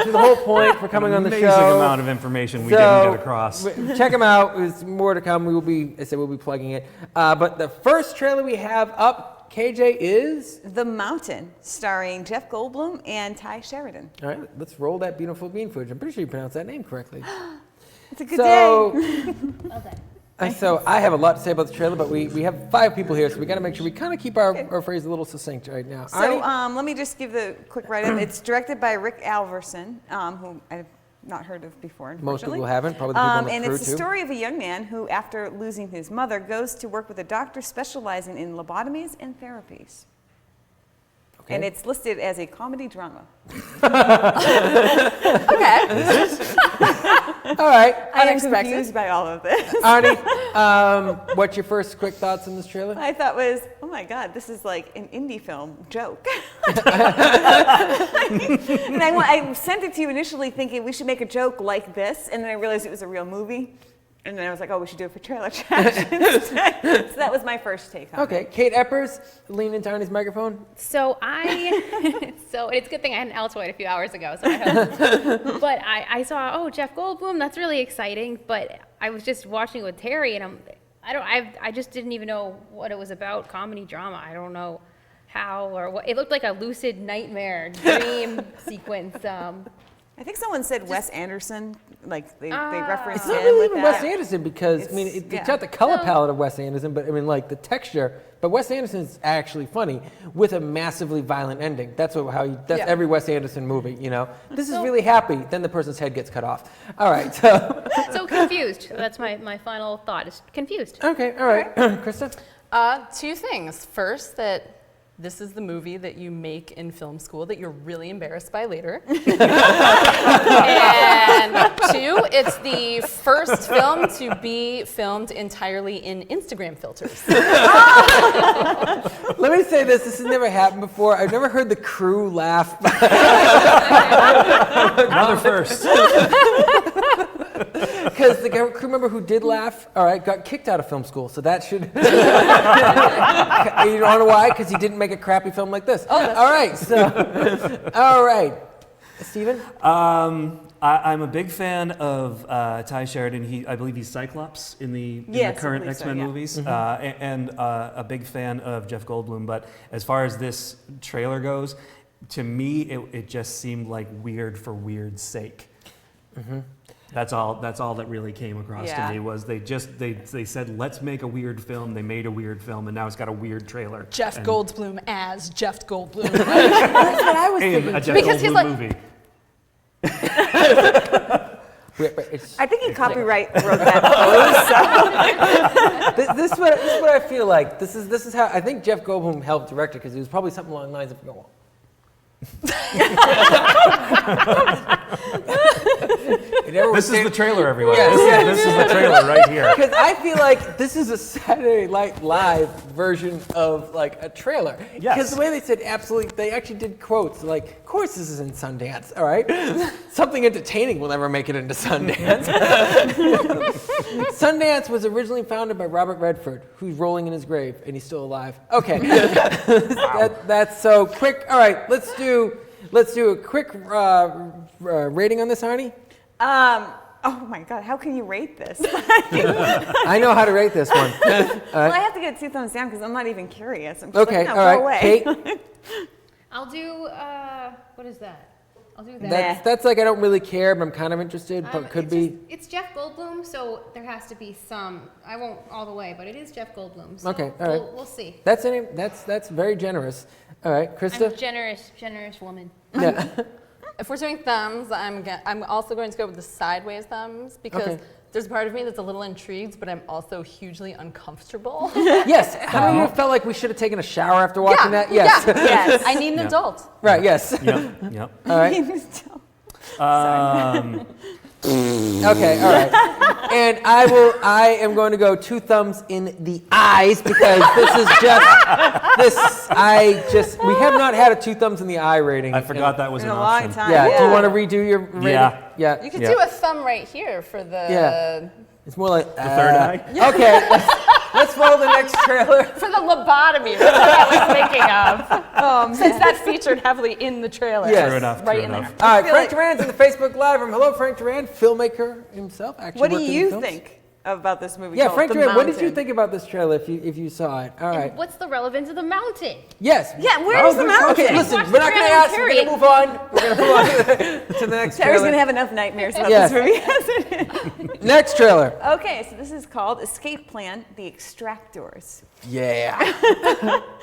S2: is the whole point for coming on the show.
S6: Amazing amount of information we didn't get across.
S2: Check them out. There's more to come. We'll be plugging it. But the first trailer we have up, KJ, is
S1: The Mountain, starring Jeff Goldblum and Ty Sheridan.
S2: all right. Let's roll that beautiful green footage. I'm pretty sure you pronounced that name correctly.
S1: It's a good day.
S2: So I have a lot to say about the trailer, but we have 5 people here, so we got to make sure we kind of keep our phrase a little succinct right now.
S1: So let me just give the quick write-up. It's directed by Rick Alverson, who I've not heard of before,
S2: Most
S1: unfortunately.
S2: people haven't, probably the people on the
S1: And
S2: crew
S1: it's the
S2: too.
S1: story of a young man who, after losing his mother, goes to work with a doctor specializing in lobotomies and therapies.
S2: Okay.
S1: And it's listed as a comedy drama.
S5: Okay.
S2: All right.
S1: I am
S5: Unexpected.
S1: confused by all of this.
S2: Arnie, what's your first quick thoughts on this trailer?
S1: I thought was, oh my God, this is like an indie film joke. And I sent it to you initially thinking we should make a joke like this, and then I realized it was a real movie. And then I was like, oh, we should do it for Trailer Trash instead. So that was my first take on it.
S2: Okay, Kate Eppers, lean into Arnie's microphone.
S3: So it's a good thing I had an Altoid a few hours ago. So but I saw, Jeff Goldblum, that's really exciting. But I was just watching with Terry, and I just didn't even know what it was about, comedy drama. I don't know how or what. It looked like a lucid nightmare dream sequence.
S1: I think someone said Wes Anderson, like they referenced
S2: It's not
S1: him
S2: really
S1: with
S2: even
S1: that.
S2: Wes Anderson because, it's
S1: yeah.
S2: got the color palette of Wes Anderson, but like the texture. But Wes Anderson's actually funny with a massively violent ending. That's every Wes Anderson movie, you know. This is really happy, then the person's head gets cut off. All right, so.
S3: So confused. That's my final thought, is confused.
S2: Okay, all right. Krista?
S5: 2 things. First, that this is the movie that you make in film school that you're really embarrassed by later. And 2, it's the first film to be filmed entirely in Instagram filters.
S2: Let me say this has never happened before. I've never heard the crew laugh.
S6: Another first.
S2: Because the crew member who did laugh, all right, got kicked out of film school. So that should. You don't know why? Because he didn't make a crappy film like this. All right. So, all right. Stephen?
S6: I'm a big fan of Ty Sheridan. I believe he's Cyclops in the current X-Men movies, and a big fan of Jeff Goldblum. But as far as this trailer goes, to me, it just seemed like weird for weird's sake. Mm-hmm. That's all that really came across to me was they said, let's make a weird film. They made a weird film, and now it's got a weird trailer.
S5: Jeff Goldblum as Jeff Goldblum.
S2: That's what I was thinking.
S6: A Jeff
S5: Because he's
S6: Goldblum
S5: like-
S6: movie.
S1: I think he copyright wrote that pose.
S2: This is what I feel like. This is how I think Jeff Goldblum helped direct it because it was probably something along the lines of go.
S6: This is the trailer, everyone.
S2: Yes.
S6: This is the trailer right here.
S2: Because I feel like this is a Saturday Night Live version of like a trailer.
S6: Yes.
S2: Because the way they said absolutely, they actually did quotes like, "Of course this is in Sundance, all right? Something entertaining will never make it into Sundance." Sundance was originally founded by Robert Redford, who's rolling in his grave, and he's still alive. Okay, that's so quick. All right, let's do a quick rating on this, Arnie.
S1: Oh my God, how can you rate this?
S2: I know how to rate this one.
S1: Well, I have to get 2 thumbs down because I'm not even curious. I'm just
S2: Okay,
S1: like, no,
S2: all
S1: go
S2: right.
S1: away.
S2: Kate?
S3: I'll do, what is that? I'll do that.
S2: That's like I don't really care, but I'm kind of interested. But could be.
S3: It's Jeff Goldblum, so there has to be some. I won't all the way, but it is Jeff Goldblum. So
S2: Okay, all right.
S3: We'll see.
S2: That's very generous. All right, Krista.
S3: I'm a generous woman.
S2: Yeah.
S5: If we're doing thumbs, I'm also going to go with the sideways thumbs because there's a part of me that's a little intrigued, but I'm also hugely uncomfortable.
S2: Yes. How many of you felt like we should have taken a shower after watching that? Yes.
S5: Yeah. Yes. I need an adult.
S2: Right. Yes.
S6: Yep.
S2: All right. Okay. All right. And I am going to go 2 thumbs in the eyes because we have not had a 2 thumbs in the eye rating.
S6: I forgot that was
S1: in
S6: an
S1: a long
S6: option.
S1: time.
S2: Yeah. Do you want to redo your rating?
S6: Yeah.
S5: You could do a thumb right here for the
S2: It's more like
S6: The third eye?
S2: Okay. Let's roll the next trailer.
S5: for the lobotomy. That's what I was thinking of. Since that featured heavily in the trailer.
S2: Yes.
S6: True enough.
S5: Right
S6: true
S5: in
S6: enough.
S5: there.
S2: All right. Frank Duran's in the Facebook Live room. Hello, Frank Duran, filmmaker himself. Actually,
S1: What do
S2: worked in
S1: you
S2: films.
S1: think about this movie?
S2: Yeah,
S1: called
S2: Frank
S1: The
S2: Duran. What did you
S1: Mountain?
S2: think about this trailer? If you saw it, all right.
S3: And what's the relevance of the mountain?
S2: Yes.
S1: Yeah, where's the
S2: good
S1: mountain?
S2: question. Okay, listen,
S3: Watch
S2: we're
S3: the
S2: not going to
S3: trailer,
S2: ask. We're going to move on. We're going to move on to the next
S1: Terry's
S2: trailer.
S1: gonna have enough nightmares about
S2: Yes.
S1: this movie.
S2: Next trailer.
S1: Okay, so this is called Escape Plan: The Extractors.
S2: Yeah.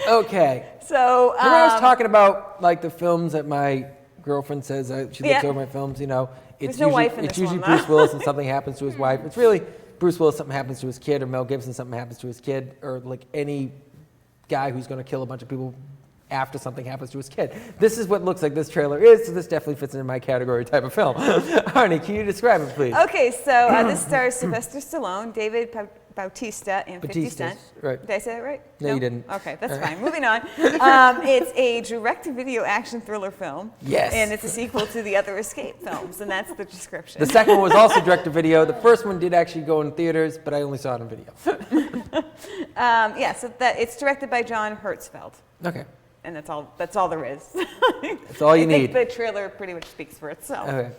S2: Okay.
S1: So
S2: Remember I was talking about like the films that my girlfriend says she looks
S1: Yeah.
S2: over my films. You know,
S1: There's no wife in
S2: it's
S1: this
S2: usually
S1: one, though.
S2: Bruce Willis and something happens to his wife. It's really Bruce Willis, something happens to his kid, or Mel Gibson, something happens to his kid, or like any guy who's going to kill a bunch of people after something happens to his kid. This is what looks like this trailer is, so this definitely fits into my category type of film. Arnie, can you describe it, please?
S1: Okay, so this stars Sylvester Stallone, David Bautista, and 50 Cent.
S2: Right.
S1: Did I say that right?
S2: No, you didn't.
S1: Okay, that's fine. Moving on. It's a direct-to-video action thriller film.
S2: Yes.
S1: And it's a sequel to the other Escape films, and that's the description.
S2: The second one was also direct-to-video. The first one did actually go in theaters, but I only saw it on video.
S1: So it's directed by John Hertzfeld,
S2: Okay.
S1: and that's all there is.
S2: That's all you
S1: I
S2: need.
S1: think the trailer pretty much speaks for itself,
S2: Okay.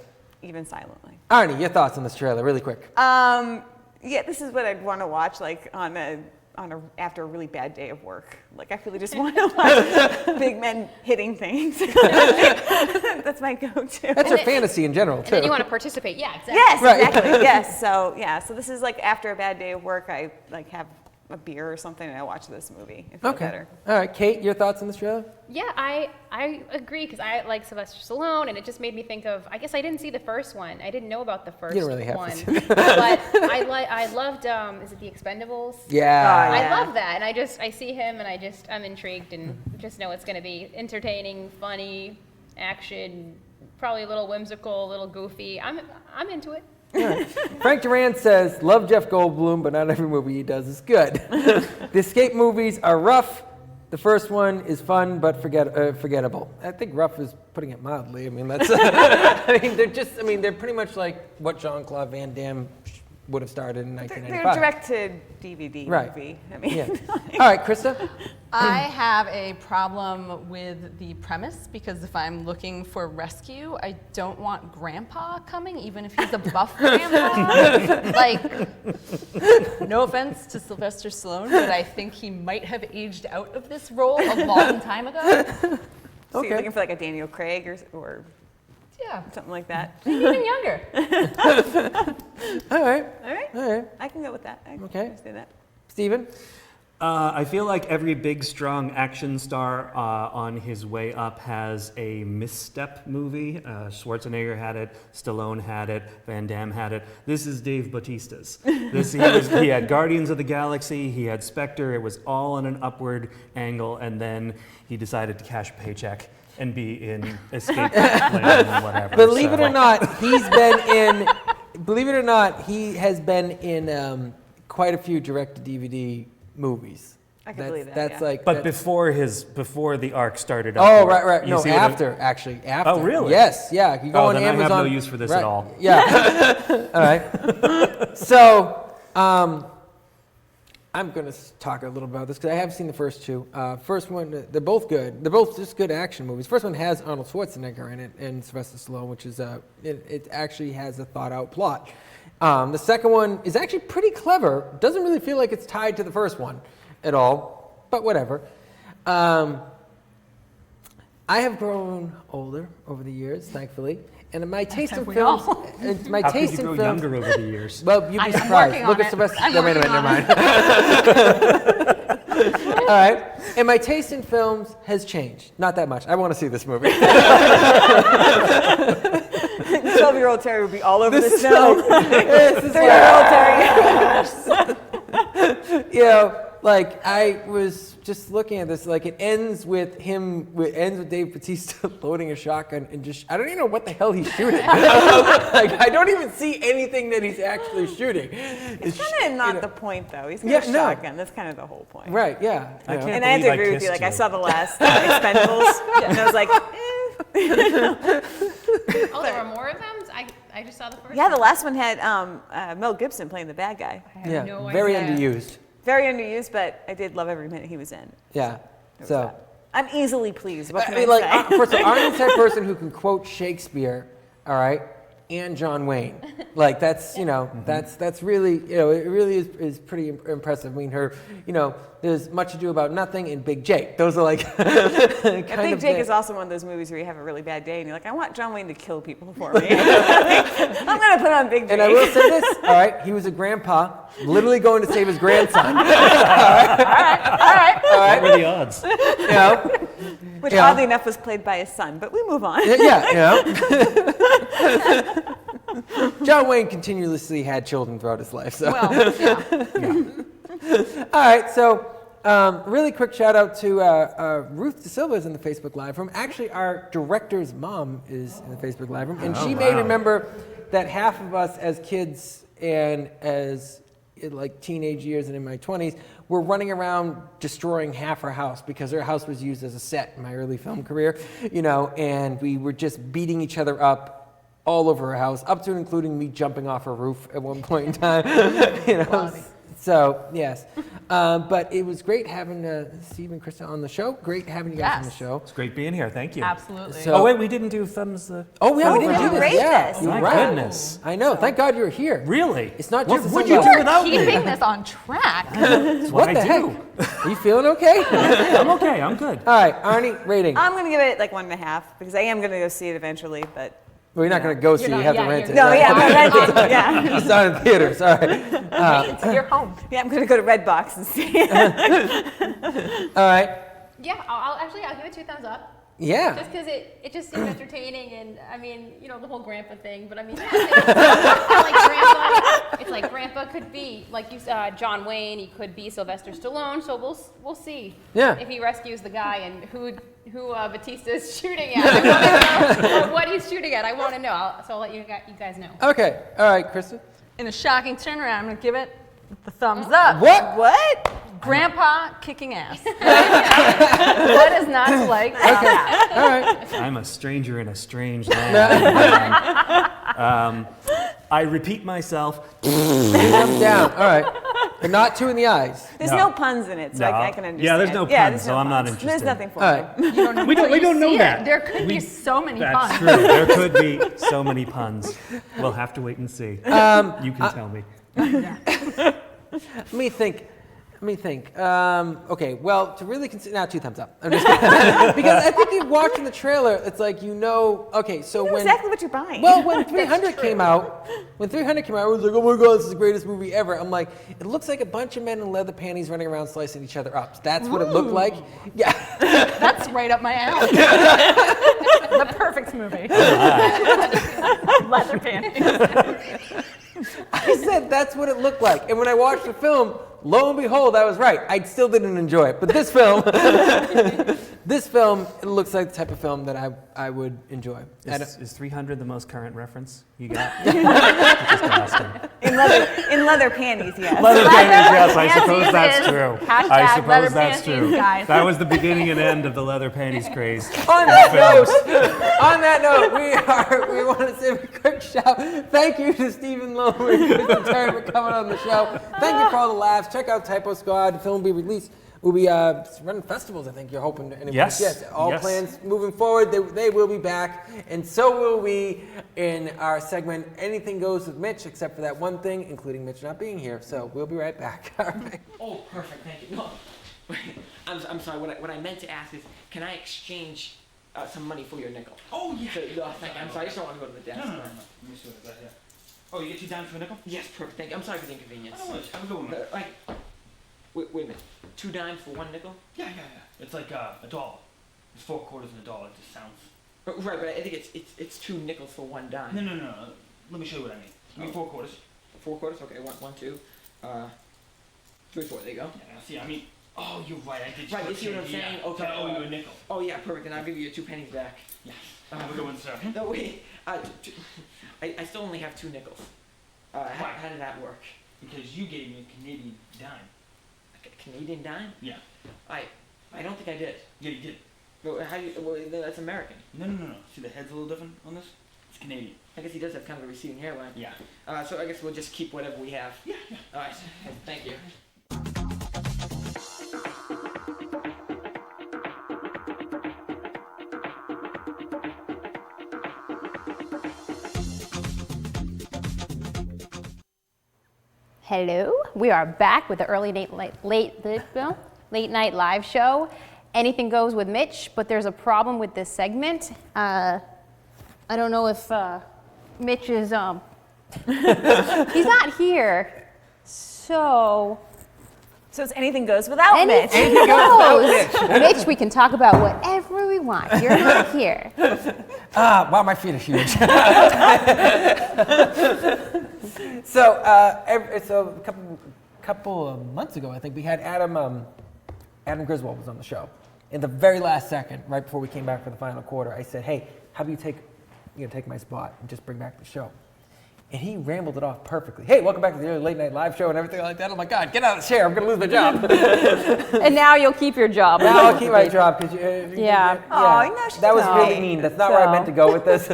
S1: even silently.
S2: Arnie, your thoughts on this trailer, really quick.
S1: Yeah, this is what I'd want to watch, like after a really bad day of work. Like I really just want to watch big men hitting things. That's my go-to.
S2: That's a fantasy in general, too.
S3: And then you want to participate. Yeah, exactly.
S1: Yes,
S2: Right.
S1: exactly. Yes. So this is like after a bad day of work, I like have a beer or something and I watch this movie. I feel
S2: Okay.
S1: better.
S2: All right, Kate, your thoughts on this trailer?
S3: Yeah, I agree because I like Sylvester Stallone, and it just made me think of. I guess I didn't see the first one. I didn't know about the first
S2: You don't really have to
S3: one,
S2: see
S3: but I loved. Is it The Expendables?
S2: Yeah.
S1: Oh, yeah.
S3: I love that, and I see him, and I'm intrigued, and just know it's going to be entertaining, funny, action, probably a little whimsical, a little goofy. I'm into it.
S2: Frank Duran says, love Jeff Goldblum, but not every movie he does is good. The Escape movies are rough. The first one is fun, but forgettable. I think rough is putting it mildly. I mean, that's, they're pretty much like what Jean-Claude Van Damme would have started in
S1: They're
S2: 1995.
S1: direct-to-DVD
S2: Right.
S1: movie. I mean,
S2: Yeah. All right, Krista?
S5: I have a problem with the premise because if I'm looking for rescue, I don't want Grandpa coming, even if he's a buff Grandpa. Like, no offense to Sylvester Stallone, but I think he might have aged out of this role a long time ago.
S1: So you're looking for like a Daniel Craig or
S5: Yeah,
S1: something like that.
S5: maybe even younger.
S2: All right.
S1: All right. I can go with that. I
S2: Okay.
S1: can say that.
S2: Steven?
S6: I feel like every big, strong action star on his way up has a misstep movie. Schwarzenegger had it, Stallone had it, Van Damme had it. This is Dave Bautista's. He had Guardians of the Galaxy, he had Spectre, it was all on an upward angle, and then he decided to cash a paycheck and be in Escape Plan or whatever.
S2: Believe it or not, he has been in quite a few direct-to-DVD movies.
S1: I can believe that,
S2: That's
S1: yeah.
S2: like.
S6: But
S2: that's-
S6: before the arc started.
S2: Oh,
S6: upward.
S2: right.
S6: You
S2: No,
S6: see what I-
S2: after, actually. After.
S6: Oh, really?
S2: Yes, yeah. You go
S6: Oh,
S2: on
S6: then I have
S2: Amazon.
S6: no use for this at all.
S2: Yeah. All right. So, I'm going to talk a little about this because I have seen the first two. First one, they're both good. They're both just good action movies. First one has Arnold Schwarzenegger in it and Sylvester Stallone, which is, it actually has a thought-out plot. The second one is actually pretty clever. Doesn't really feel like it's tied to the first one at all, but whatever. I have grown older over the years, thankfully, and my taste in
S5: we
S2: films.
S5: all.
S2: My
S6: How
S2: taste
S6: could you
S2: in
S6: grow
S2: films.
S6: younger over the years?
S2: Well, you'd be
S5: I'm
S2: surprised.
S5: working
S2: Look
S5: on
S2: at
S5: it.
S2: Sylvester.
S5: I'm
S2: No, wait a
S5: working
S2: minute,
S5: on
S2: never mind. All right, and my taste in films has changed. Not that much. I want to see this movie.
S1: 12-year-old Terry would be all over this
S2: is
S1: film.
S2: This is
S1: 30-year-old Terry.
S2: you know, like I was just looking at this, like it ends with him, it ends with Dave Bautista loading a shotgun and just, I don't even know what the hell he's shooting. Like I don't even see anything that he's actually shooting.
S1: It's kind of not the point, though. He's got
S2: Yeah,
S1: a
S2: no.
S1: shotgun. That's kind of the whole point.
S2: Right, yeah.
S6: I
S2: you know.
S6: can't
S1: And I had to
S6: believe
S1: agree with you.
S6: kissed
S1: Like, I saw the last Expendables, and I was like,
S3: Oh, there were more of them? I just saw the first
S1: yeah, the
S3: one.
S1: last one had Mel Gibson playing the bad guy.
S2: Yeah,
S3: no
S2: very
S3: idea.
S2: underused.
S1: Very underused, but I did love every minute he was in.
S2: Yeah, so.
S1: I'm easily pleased. What can
S2: I mean, like,
S1: say?
S2: first of all, I'm the type of person who can quote Shakespeare, all right, and John Wayne. Like, that's, you know, that's really, you know, it really is pretty impressive. I mean, there's Much Ado About Nothing and Big Jake. Those are like
S1: Big Jake is also one of those movies where you have a really bad day and you're like, I want John Wayne to kill people for me. I'm going to put on Big Jake.
S2: And I will say this, all right, he was a grandpa, literally going to save his grandson.
S1: All right.
S6: What were the odds?
S2: You know?
S1: Which
S2: Yeah.
S1: oddly enough was played by his son, but we move on.
S2: Yeah, you know. John Wayne continuously had children throughout his life, so.
S5: Well, yeah.
S2: All right, so really quick shout out to Ruth De Silva is in the Facebook Live room. Actually, our director's mom is in the Facebook Live room, and she may remember that half of us as kids and as in like teenage years and in my 20s were running around destroying half our house because our house was used as a set in my early film career, you know, and we were just beating each other up all over our house, up to and including me jumping off a roof at one point in time, you know. So, yes. But it was great having Steve and Krista on the show. Great having you guys on the
S5: Yes.
S2: show.
S6: It's great being here. Thank you.
S5: Absolutely.
S2: So-
S6: Oh, wait, we didn't do thumbs.
S2: Oh, yeah, we didn't do this.
S1: rate
S2: Yeah,
S1: this.
S2: you're
S6: My
S2: right.
S6: goodness.
S2: I know. Thank God you're here.
S6: Really?
S2: It's not
S6: What
S2: just a
S6: would you do
S2: sunrise.
S6: without me?
S5: Keeping this on track.
S6: That's
S2: What
S6: I
S2: the
S6: do.
S2: heck? Are you feeling okay?
S6: I'm okay. I'm good.
S2: All right, Arnie, rating.
S1: I'm going to give it like 1.5 because I am going to go see it eventually, but.
S2: Well, you're not going to go see it.
S5: not-
S2: You have to
S5: yeah,
S2: rent it.
S5: you're
S1: No,
S2: right?
S1: yeah, I'm going to rent it. Yeah.
S2: It's not in theaters. All right.
S5: You're home.
S1: Yeah, I'm going to go to Redbox and see it.
S2: All right.
S3: Yeah, I'll give it 2 thumbs up.
S2: Yeah.
S3: Just because it just seemed entertaining, and I mean, you know, the whole grandpa thing. But I mean, yeah, it's like grandpa could be like you said, John Wayne. He could be Sylvester Stallone. So we'll see.
S2: Yeah.
S3: If he rescues the guy and who Batista is shooting at, I want to know, or what he's shooting at. I want to know. So I'll let you guys know.
S2: Okay. All right, Krista.
S5: In a shocking turnaround, I'm going to give it the thumbs up.
S2: What?
S1: What?
S5: Grandpa kicking ass. What is not to like about that?
S2: All right.
S6: I'm a stranger in a strange land. I repeat myself.
S2: Thumbs down. All right. But not 2 in the eyes.
S1: There's
S6: No.
S1: no puns in it, so
S6: No.
S1: I can understand.
S6: Yeah, there's no
S1: Yeah,
S6: puns,
S1: there's
S6: so
S1: no
S6: I'm not
S1: puns.
S6: interested.
S1: There's nothing for
S2: All
S1: me.
S2: right.
S6: We don't know
S5: See
S6: that.
S5: it. There could be so many
S6: That's
S5: puns.
S6: true. There could be so many puns. We'll have to wait and see. You can tell me.
S2: Let me think. Okay, well, to really consider, 2 thumbs up. I'm just kidding. Because I think you watching the trailer, it's like okay, so
S1: You know
S2: when
S1: exactly what you're buying.
S2: well, when 300 came out, I was like, oh my God, this is the greatest movie ever. I'm like, it looks like a bunch of men in leather panties running around slicing each other up. That's what it looked like. Yeah.
S5: That's right up my alley. The perfect movie. Leather panties.
S2: I said that's what it looked like. And when I watched the film, lo and behold, I was right. I still didn't enjoy it. But this film, it looks like the type of film that I would enjoy.
S6: Is 300 the most current reference you got? Just asking.
S1: in leather panties, yes.
S6: Leather panties, yes, I
S5: panties
S6: suppose that's
S5: is
S6: true.
S5: hashtag
S6: I
S5: leather
S6: suppose that's
S5: panties,
S6: true.
S5: guys.
S6: That was the beginning and end of the leather panties craze.
S2: On that note, we want to say a quick shout. Thank you to Stephen Lowe and Kristen Terry for coming on the show. Thank you for all the laughs. Check out Typo Squad. The film will be released. We'll be running festivals, I think you're hoping.
S6: Yes.
S2: All
S6: Yes.
S2: plans moving forward. They will be back. And so will we in our segment, Anything Goes with Mitch, except for that one thing, including Mitch not being here. So we'll be right back. All right.
S9: Oh, perfect. Thank you. No, wait, I'm sorry. What I meant to ask is, can I exchange
S8: some money for your nickel.
S7: Oh, yeah.
S8: So, thank you. I'm sorry, I just don't want to go to the desk.
S7: No. Let me see what I got here. Oh, you get you down for a nickel?
S8: Yes, perfect. Thank you. I'm sorry for the inconvenience.
S7: Oh, have a good one.
S8: Like, wait a minute. 2 dimes for 1 nickel?
S7: Yeah. It's like a dollar. It's 4 quarters and a dollar. It just sounds.
S8: Right, but I think it's 2 nickels for 1 dime.
S7: No. Let me show you what I mean. Give me 4 quarters.
S8: 4 quarters? Okay, 1, 2, 3, 4. There you go.
S7: Yeah, see, I mean, oh, you're right. I did.
S8: Right, you see what I'm saying?
S7: Yeah.
S8: Okay.
S7: So I owe you a nickel.
S8: Oh yeah, perfect. And I'll give you your 2 pennies back.
S7: Yes. Have a good one, sir.
S8: No wait. I still only have 2 nickels. How did that work?
S7: Because you gave me a Canadian dime.
S8: A Canadian dime?
S7: Yeah.
S8: I don't think I did.
S7: Yeah, you did.
S8: Well, that's American.
S7: No. See, the head's a little different on this? It's Canadian.
S8: I guess he does have kind of a receding hairline.
S7: Yeah.
S8: So I guess we'll just keep whatever we have.
S7: Yeah.
S8: All right. Thank you.
S3: Hello, we are back with the early late night live show. Anything goes with Mitch, but there's a problem with this segment. I don't know if Mitch is he's not here, so
S1: it's anything goes without Mitch.
S3: anything goes. Mitch, we can talk about whatever we want. You're not here.
S2: Wow, my feet are huge. So a couple of months ago, I think we had Adam Griswold was on the show. In the very last second, right before we came back for the final quarter, I said, "Hey, how about you take my spot and just bring back the show?" And he rambled it off perfectly. "Hey, welcome back to the early late night live show," and everything like that. I'm like, "God, get out of the chair! I'm gonna lose my job."
S3: And now you'll keep your job.
S2: Now I'll keep my job because
S3: Yeah.
S1: Oh, you know, she's
S2: that was really
S1: nice.
S2: mean. That's not where I meant to go with this.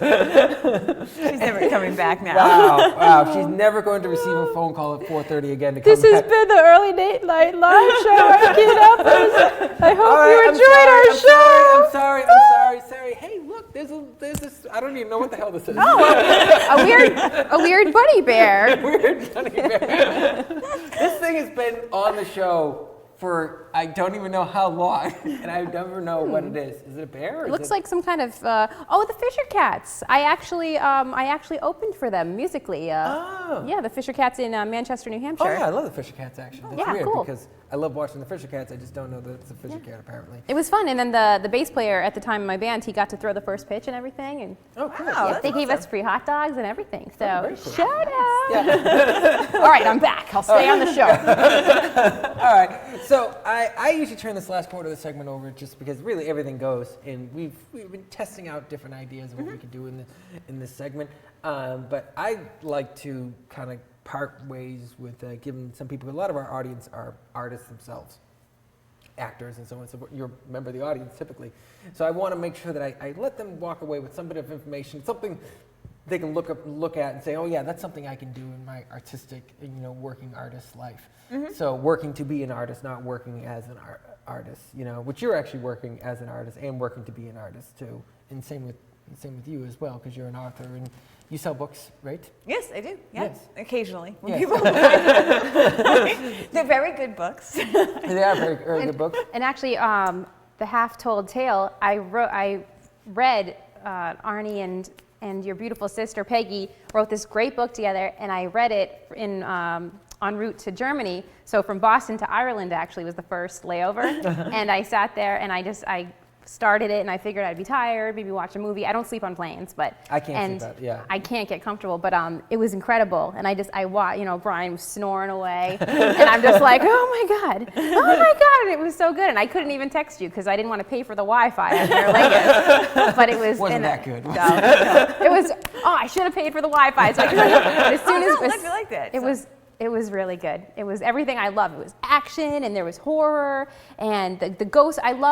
S1: She's never coming back now.
S2: Wow. She's never going to receive a phone call at 4:30 again to come
S3: This has
S2: back.
S3: been the early night live show. I'm Kid Uppers. I hope
S2: All right,
S3: you
S2: I'm
S3: enjoyed our show.
S2: I'm sorry. Hey, look, there's this. I don't even know what the hell this is.
S3: A weird bunny bear.
S2: Weird bunny bear. This thing has been on the show for I don't even know how long, and I never know what it is. Is it a bear? Or
S3: It looks like some kind of the Fisher Cats. I actually opened for them musically. Yeah, the Fisher Cats in Manchester, New Hampshire.
S2: Oh yeah, I love the Fisher Cats actually. That's
S3: yeah,
S2: weird
S3: cool.
S2: because I love watching the Fisher Cats. I just don't know that it's a Fisher Cat apparently.
S3: It was fun, and then the bass player at the time in my band, he got to throw the first pitch and everything, and
S2: Oh, cool.
S1: Wow.
S3: they gave us free hot dogs and everything. So
S2: very cool.
S3: shout out! All right, I'm back. I'll stay on the show.
S2: All right. So I usually turn this last part of the segment over just because really everything goes, and we've been testing out different ideas of what we could do in this segment. But I like to kind of part ways with giving some people. A lot of our audience are artists themselves, actors, and so on and so forth. You're a member of the audience typically, so I want to make sure that I let them walk away with some bit of information, something they can look at and say, oh yeah, that's something I can do in my artistic, working artist life. So working to be an artist, not working as an artist, which you're actually working as an artist and working to be an artist too. And same with you as well, because you're an author and you sell books, right?
S1: Yes, I do. Yes, occasionally. When
S2: Yes.
S1: people they're very good books.
S2: They are very good books.
S3: And actually, the half-told tale, I read Arnie and your beautiful sister Peggy wrote this great book together, and I read it in en route to Germany. So from Boston to Ireland actually was the first layover, and I sat there and I started it, and I figured I'd be tired, maybe watch a movie. I don't sleep on planes, but
S2: I can't sleep out, yeah.
S3: I can't get comfortable. But it was incredible, and Brian was snoring away, and I'm just like, oh my god, and it was so good, and I couldn't even text you because I didn't want to pay for the Wi-Fi on Aer Lingus, but it was
S2: Wasn't that good?
S3: No, it was. Oh, I should have paid for the Wi-Fi. So as soon as
S1: I like that.
S3: it was really good. It was everything I love. It was action, and there was horror, and the ghost. I'm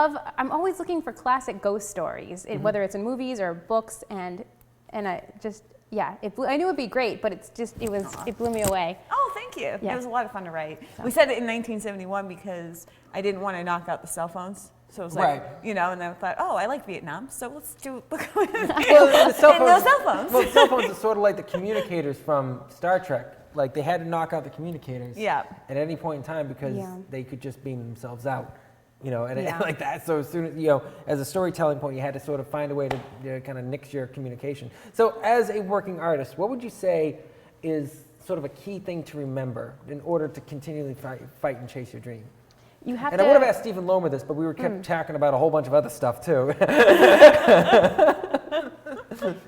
S3: always looking for classic ghost stories, whether it's in movies or books, and I just, I knew it'd be great, but it blew me away.
S1: Oh, thank you.
S3: Yeah.
S1: It was a lot of fun to write. We said it in 1971 because I didn't want to knock out the cell phones. So it was like,
S2: Right.
S1: and I thought, oh, I like Vietnam, so let's do
S2: Well, the cell
S1: and no cell phones.
S2: Well, cell phones are sort of like the communicators from Star Trek. Like they had to knock out the communicators
S1: Yeah.
S2: at any point in time because
S3: Yeah.
S2: they could just beam themselves out. you know, and
S1: Yeah.
S2: like that. So as soon as, you know, as a storytelling point, you had to sort of find a way to kind of nix your communication. So as a working artist, what would you say is sort of a key thing to remember in order to continually fight and chase your dream?
S3: You have
S2: And
S3: to.
S2: I would have asked Stephen Lomer this, but we were kept talking about a whole bunch of other stuff too.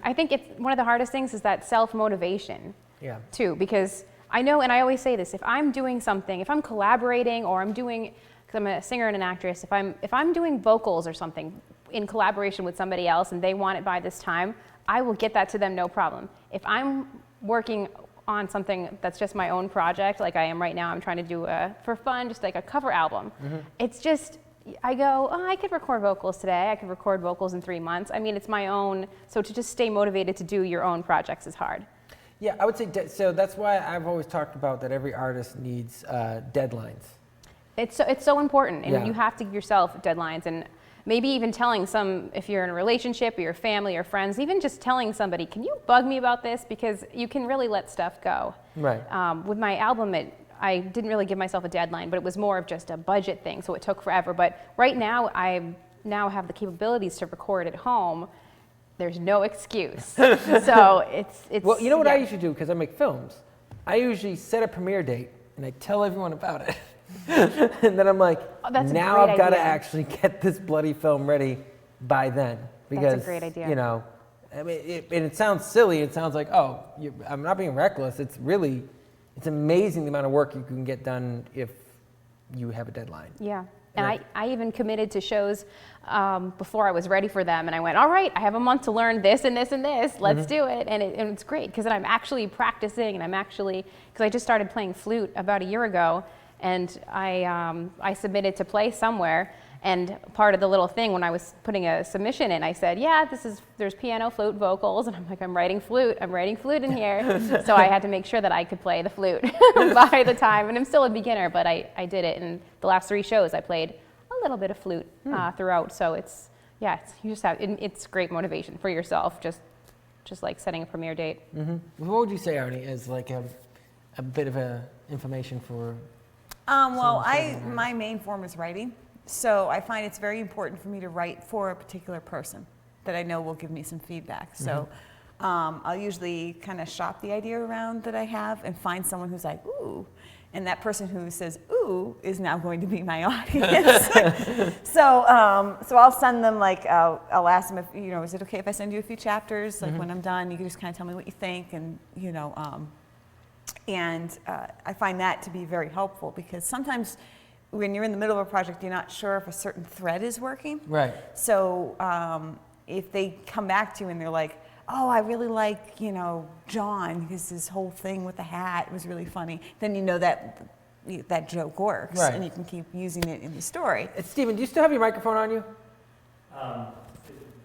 S3: I think it's one of the hardest things is that self-motivation.
S2: Yeah.
S3: Too, because I know, and I always say this, if I'm doing something, if I'm collaborating or I'm doing, because I'm a singer and an actress, if I'm doing vocals or something in collaboration with somebody else and they want it by this time, I will get that to them no problem. If I'm working on something that's just my own project, like I am right now, I'm trying to do for fun, just like a cover album. It's just, I go, oh, I could record vocals today. I could record vocals in 3 months. I mean, it's my own, so to just stay motivated to do your own projects is hard.
S2: Yeah, I would say, so that's why I've always talked about that every artist needs deadlines.
S3: It's so important, and
S2: Yeah.
S3: you have to give yourself deadlines, and maybe even telling if you're in a relationship or your family or friends, even just telling somebody, can you bug me about this? Because you can really let stuff go.
S2: Right.
S3: With my album, I didn't really give myself a deadline, but it was more of just a budget thing, so it took forever. But right now, I now have the capabilities to record at home. There's no excuse. So it's.
S2: Well, you know what
S3: yeah.
S2: I usually do, because I make films? I usually set a premiere date and I tell everyone about it. And then I'm like,
S3: Oh, that's a
S2: now
S3: great
S2: I've got to
S3: idea.
S2: actually get this bloody film ready by then. Because,
S3: great idea.
S2: you know, I mean, and it sounds silly. It sounds like, oh, I'm not being reckless. It's amazing the amount of work you can get done if you have a deadline.
S3: Yeah. And I even committed to shows before I was ready for them. And I went, all right, I have a month to learn this and this and this. Let's do it. And it's great because then I'm actually practicing and because I just started playing flute about a year ago. And I submitted to play somewhere. And part of the little thing when I was putting a submission in, I said, yeah, there's piano, flute, vocals. And I'm like, I'm writing flute in here. So I had to make sure that I could play the flute by the time. And I'm still a beginner, but I did it. And the last 3 shows, I played a little bit of flute throughout. So it's great motivation for yourself, just like setting a premiere date.
S2: What would you say, Arnie, as like a bit of information for?
S1: Well, my main form is writing. So I find it's very important for me to write for a particular person that I know will give me some feedback. So I'll usually kind of shop the idea around that I have and find someone who's like, ooh. And that person who says, ooh, is now going to be my audience. So I'll send them, like, I'll ask them if, you know, is it okay if I send you a few chapters? Like when I'm done, you can just kind of tell me what you think. And, you know, I find that to be very helpful because sometimes when you're in the middle of a project, you're not sure if a certain thread is working.
S2: Right.
S1: So if they come back to you and they're like, oh, I really like, you know, John, because his whole thing with the hat was really funny, then you know that joke works.
S2: Right.
S1: And you can keep using it in the story.
S2: Steven, do you still have your microphone on you?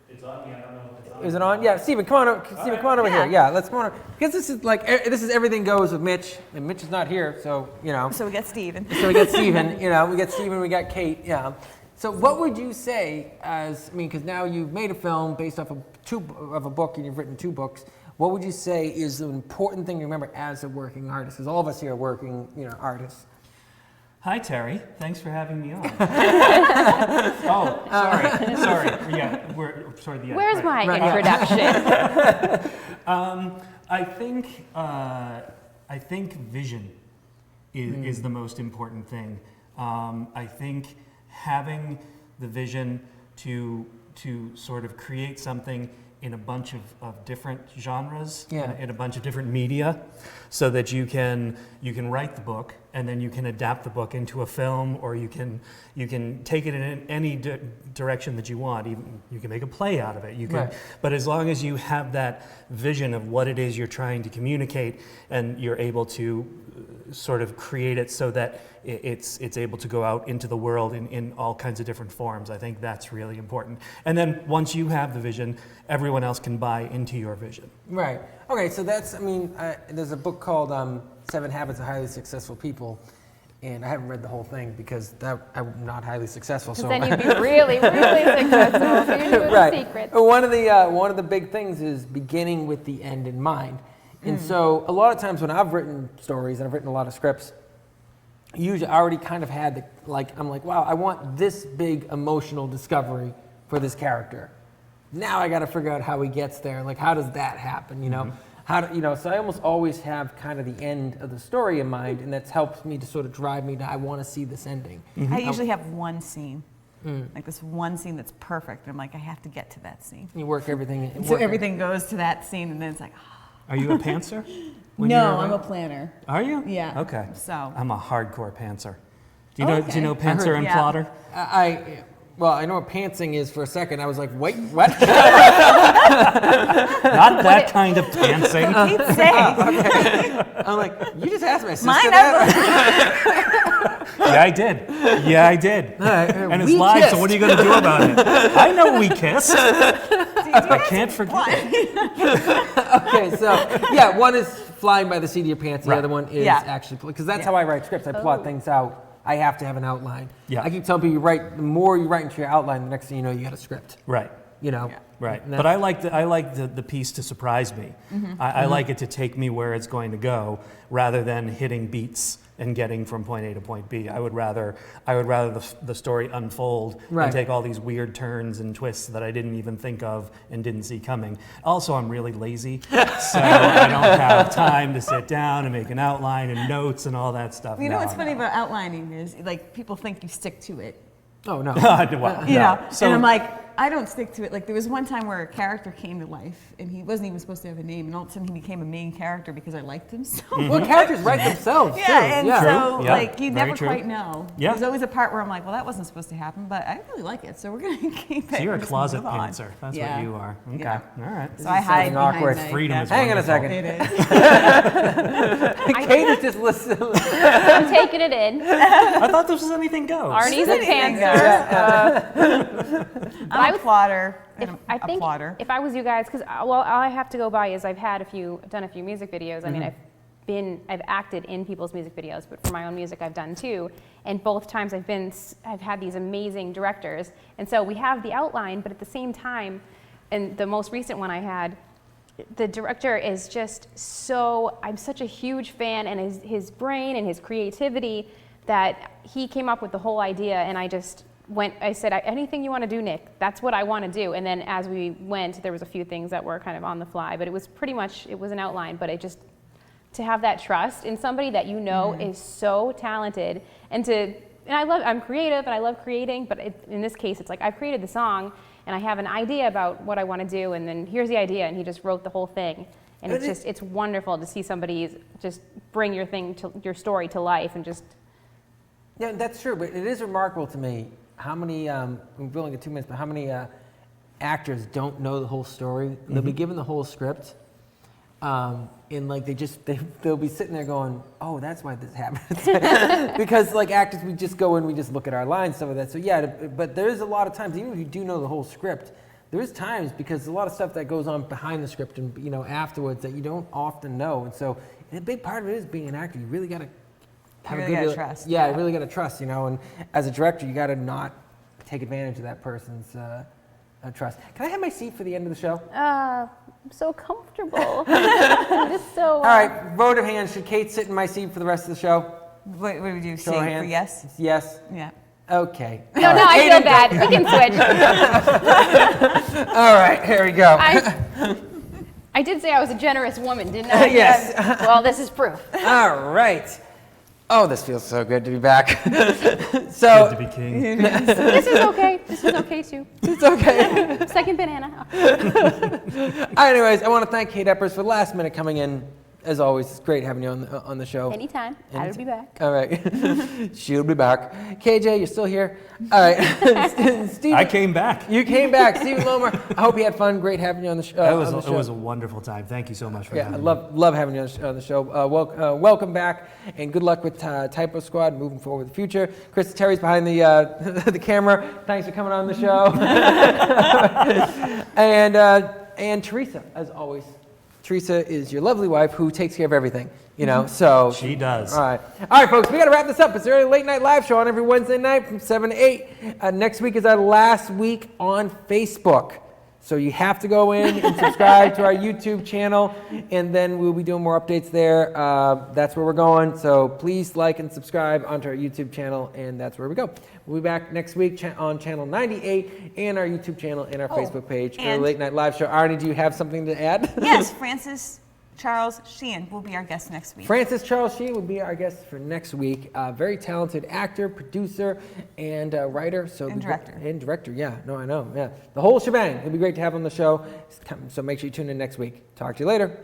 S6: It's on me. I don't know if it's on.
S2: Is it on? Yeah, Steven, come on over. Steven, come on over here. Yeah, let's come on over. Because this is everything goes with Mitch, and Mitch is not here, so, you know.
S1: So we got Steven.
S2: So we got Steven, you know, we got Steven, we got Kate, yeah. So what would you say because now you've made a film based off of a book and you've written 2 books, what would you say is the important thing to remember as a working artist? Because all of us here are working, you know, artists.
S6: Hi, Terry. Thanks for having me on. Oh, sorry. Yeah, sorry. Yeah,
S3: Where's my introduction?
S6: I think vision is the most important thing. I think having the vision to sort of create something in a bunch of different genres, in a bunch of different media, so that you can write the book and then you can adapt the book into a film, or you can take it in any direction that you want. Even you can make a play out of it. You can,
S2: Right.
S6: But as long as you have that vision of what it is you're trying to communicate, and you're able to sort of create it so that it's able to go out into the world in all kinds of different forms. I think that's really important. And then once you have the vision, everyone else can buy into your vision.
S2: Right. Okay, so there's a book called 7 Habits of Highly Successful People, and I haven't read the whole thing because I'm not highly successful. So
S3: Then you'd be really, really successful. So you're doing
S2: right.
S3: the secrets.
S2: One of the big things is beginning with the end in mind. And so a lot of times when I've written stories and I've written a lot of scripts, usually already kind of had I'm like, wow, I want this big emotional discovery for this character. Now I got to figure out how he gets there. Like, how does that happen? You know, so I almost always have kind of the end of the story in mind, and that's helped me to sort of drive me to, I want to see this ending.
S1: I usually have one scene, like this one scene that's perfect. I'm like, I have to get to that scene.
S2: You work everything.
S1: So everything goes to that scene, and then it's like,
S6: Are you a pantser?
S1: no, I'm a planner.
S6: Are you?
S1: Yeah.
S6: Okay.
S1: So
S6: I'm a hardcore pantser. Do you know
S2: I heard-
S6: pantser and
S1: yeah.
S6: plotter?
S2: Well, I know what pantsing is for a second. I was like, wait, what?
S6: Not that kind of pantsing.
S1: keep saying.
S2: I'm like, you just asked my sister
S1: Mine
S2: that?
S6: Yeah, I did. Yeah, I did. And it's
S2: we
S6: live, so
S2: kissed.
S6: what are you going to do about it? I know we kissed. I can't forget it.
S2: Okay, so yeah, one is flying by the seat of your pants. The
S6: Right.
S2: other one is
S1: Yeah.
S2: actually, because that's how I write scripts. I plot things out. I have to have an outline.
S6: Yeah.
S2: I keep telling people, the more you write into your outline, the next thing you know, you got a script.
S6: Right.
S2: You know.
S6: Right,
S2: And
S6: but I like the piece to surprise me. I like it to take me where it's going to go, rather than hitting beats and getting from point A to point B. I would rather the story unfold
S2: Right.
S6: and take all these weird turns and twists that I didn't even think of and didn't see coming. Also, I'm really lazy, so I don't have time to sit down and make an outline and notes and all that stuff.
S1: You know
S6: No,
S1: what's funny
S6: no.
S1: about outlining is like people think you stick to it.
S2: Oh no.
S6: Well,
S1: You
S6: no.
S1: know,
S6: So-
S1: and I'm like, I don't stick to it. Like there was one time where a character came to life, and he wasn't even supposed to have a name, and all of a sudden he became a main character because I liked him so.
S2: Well, characters write themselves too.
S1: Yeah, and so
S6: True. Yeah,
S1: like you
S6: very
S1: never
S6: true.
S1: quite know.
S6: Yeah.
S1: There's always a part where I'm like, well, that wasn't supposed to happen, but I really like it, so we're gonna keep it.
S6: So you're a
S1: and just
S6: closet
S1: move on.
S6: pantser. That's
S1: Yeah.
S6: what you are. Okay.
S1: Yeah.
S6: All right.
S1: So I hide behind
S2: awkward.
S1: my-
S6: Freedom is
S2: Hang on a
S6: wonderful.
S2: second.
S1: It is.
S2: Kate is just listening.
S3: I'm taking it in.
S6: I thought this was anything goes.
S3: Arnie's a
S1: Anything
S3: pantser.
S1: I'm a plotter.
S3: If,
S1: and
S3: I
S1: a
S3: think
S1: plotter.
S3: if I was you guys, because all I have to go by is I've done a few music videos. I mean, I've acted in people's music videos, but for my own music I've done too. And both times I've had these amazing directors, and so we have the outline, but at the same time, and the most recent one I had, the director is just so, I'm such a huge fan, and his brain and his creativity, that he came up with the whole idea, and I said, anything you want to do, Nick, that's what I want to do. And then as we went, there was a few things that were kind of on the fly, but it was pretty much, it was an outline, but to have that trust in somebody that you know is so talented, and I'm creative and I love creating, but in this case, it's like I've created the song and I have an idea about what I want to do, and then here's the idea, and he just wrote the whole thing. And it's wonderful to see somebody just bring your story to life and just.
S2: Yeah, that's true, but it is remarkable to me how many, we've only got 2 minutes, but how many actors don't know the whole story. They'll be given the whole script, and like they'll be sitting there going, oh, that's why this happens. Because like actors, we just go in, we just look at our lines, some of that. So yeah, but there is a lot of times, even if you do know the whole script, there is times because there's a lot of stuff that goes on behind the script and afterwards that you don't often know. And so a big part of it is being an actor. You really got to have
S1: really
S2: a good
S1: gotta trust,
S2: Yeah,
S1: yeah.
S2: you really got to trust, and as a director, you got to not take advantage of that person's trust. Can I have my seat for the end of the show?
S3: I'm so comfortable. I'm just so.
S2: All right, vote of hands. Should Kate sit in my seat for the rest of the show?
S1: What do we do?
S2: Show
S1: Say
S2: of
S1: for
S2: hands.
S1: yes?
S2: Yes.
S1: Yeah.
S2: Okay.
S3: No, I feel bad. We can switch.
S2: All right, here we go.
S3: I did say I was a generous woman, didn't I?
S2: Yes.
S3: Well, this is proof.
S2: All right. Oh, this feels so good to be back. So
S6: Good to be king.
S3: This is okay. This is okay too.
S2: it's okay.
S3: Second banana.
S2: Anyways, I want to thank Kate Eppers for last minute coming in. As always, it's great having you on the show.
S3: Anytime. I'll be back.
S2: All right. She'll be back. KJ, you're still here? All right. Steve,
S6: I came back.
S2: You came back. Stephen Lomer, I hope you had fun. Great having you on the show.
S6: It was a wonderful time. Thank you so much for
S2: Yeah, I
S6: having me.
S2: love having you on the show. Welcome back, and good luck with Typo Squad moving forward in the future. Chris Terry's behind the the camera. Thanks for coming on the show. And Teresa, as always. Teresa is your lovely wife who takes care of everything, so.
S6: She does.
S2: All right, folks, we got to wrap this up. It's the Early Late Night Live Show on every Wednesday night from 7 to 8. Next week is our last week on Facebook. So you have to go in and subscribe to our YouTube channel, and then we'll be doing more updates there. That's where we're going. So please like and subscribe onto our YouTube channel, and that's where we go. We'll be back next week on channel 98 and our YouTube channel and our Facebook page.
S1: and-
S2: Late Night Live Show. Arnie, do you have something to add?
S1: Yes, Francis Charles Sheehan will be our guest next week.
S2: Francis Charles Sheehan will be our guest for next week. Very talented actor, producer, and writer. So
S1: And director.
S2: And director, yeah. No, I know. Yeah. The whole shebang. It'll be great to have on the show. So make sure you tune in next week. Talk to you later.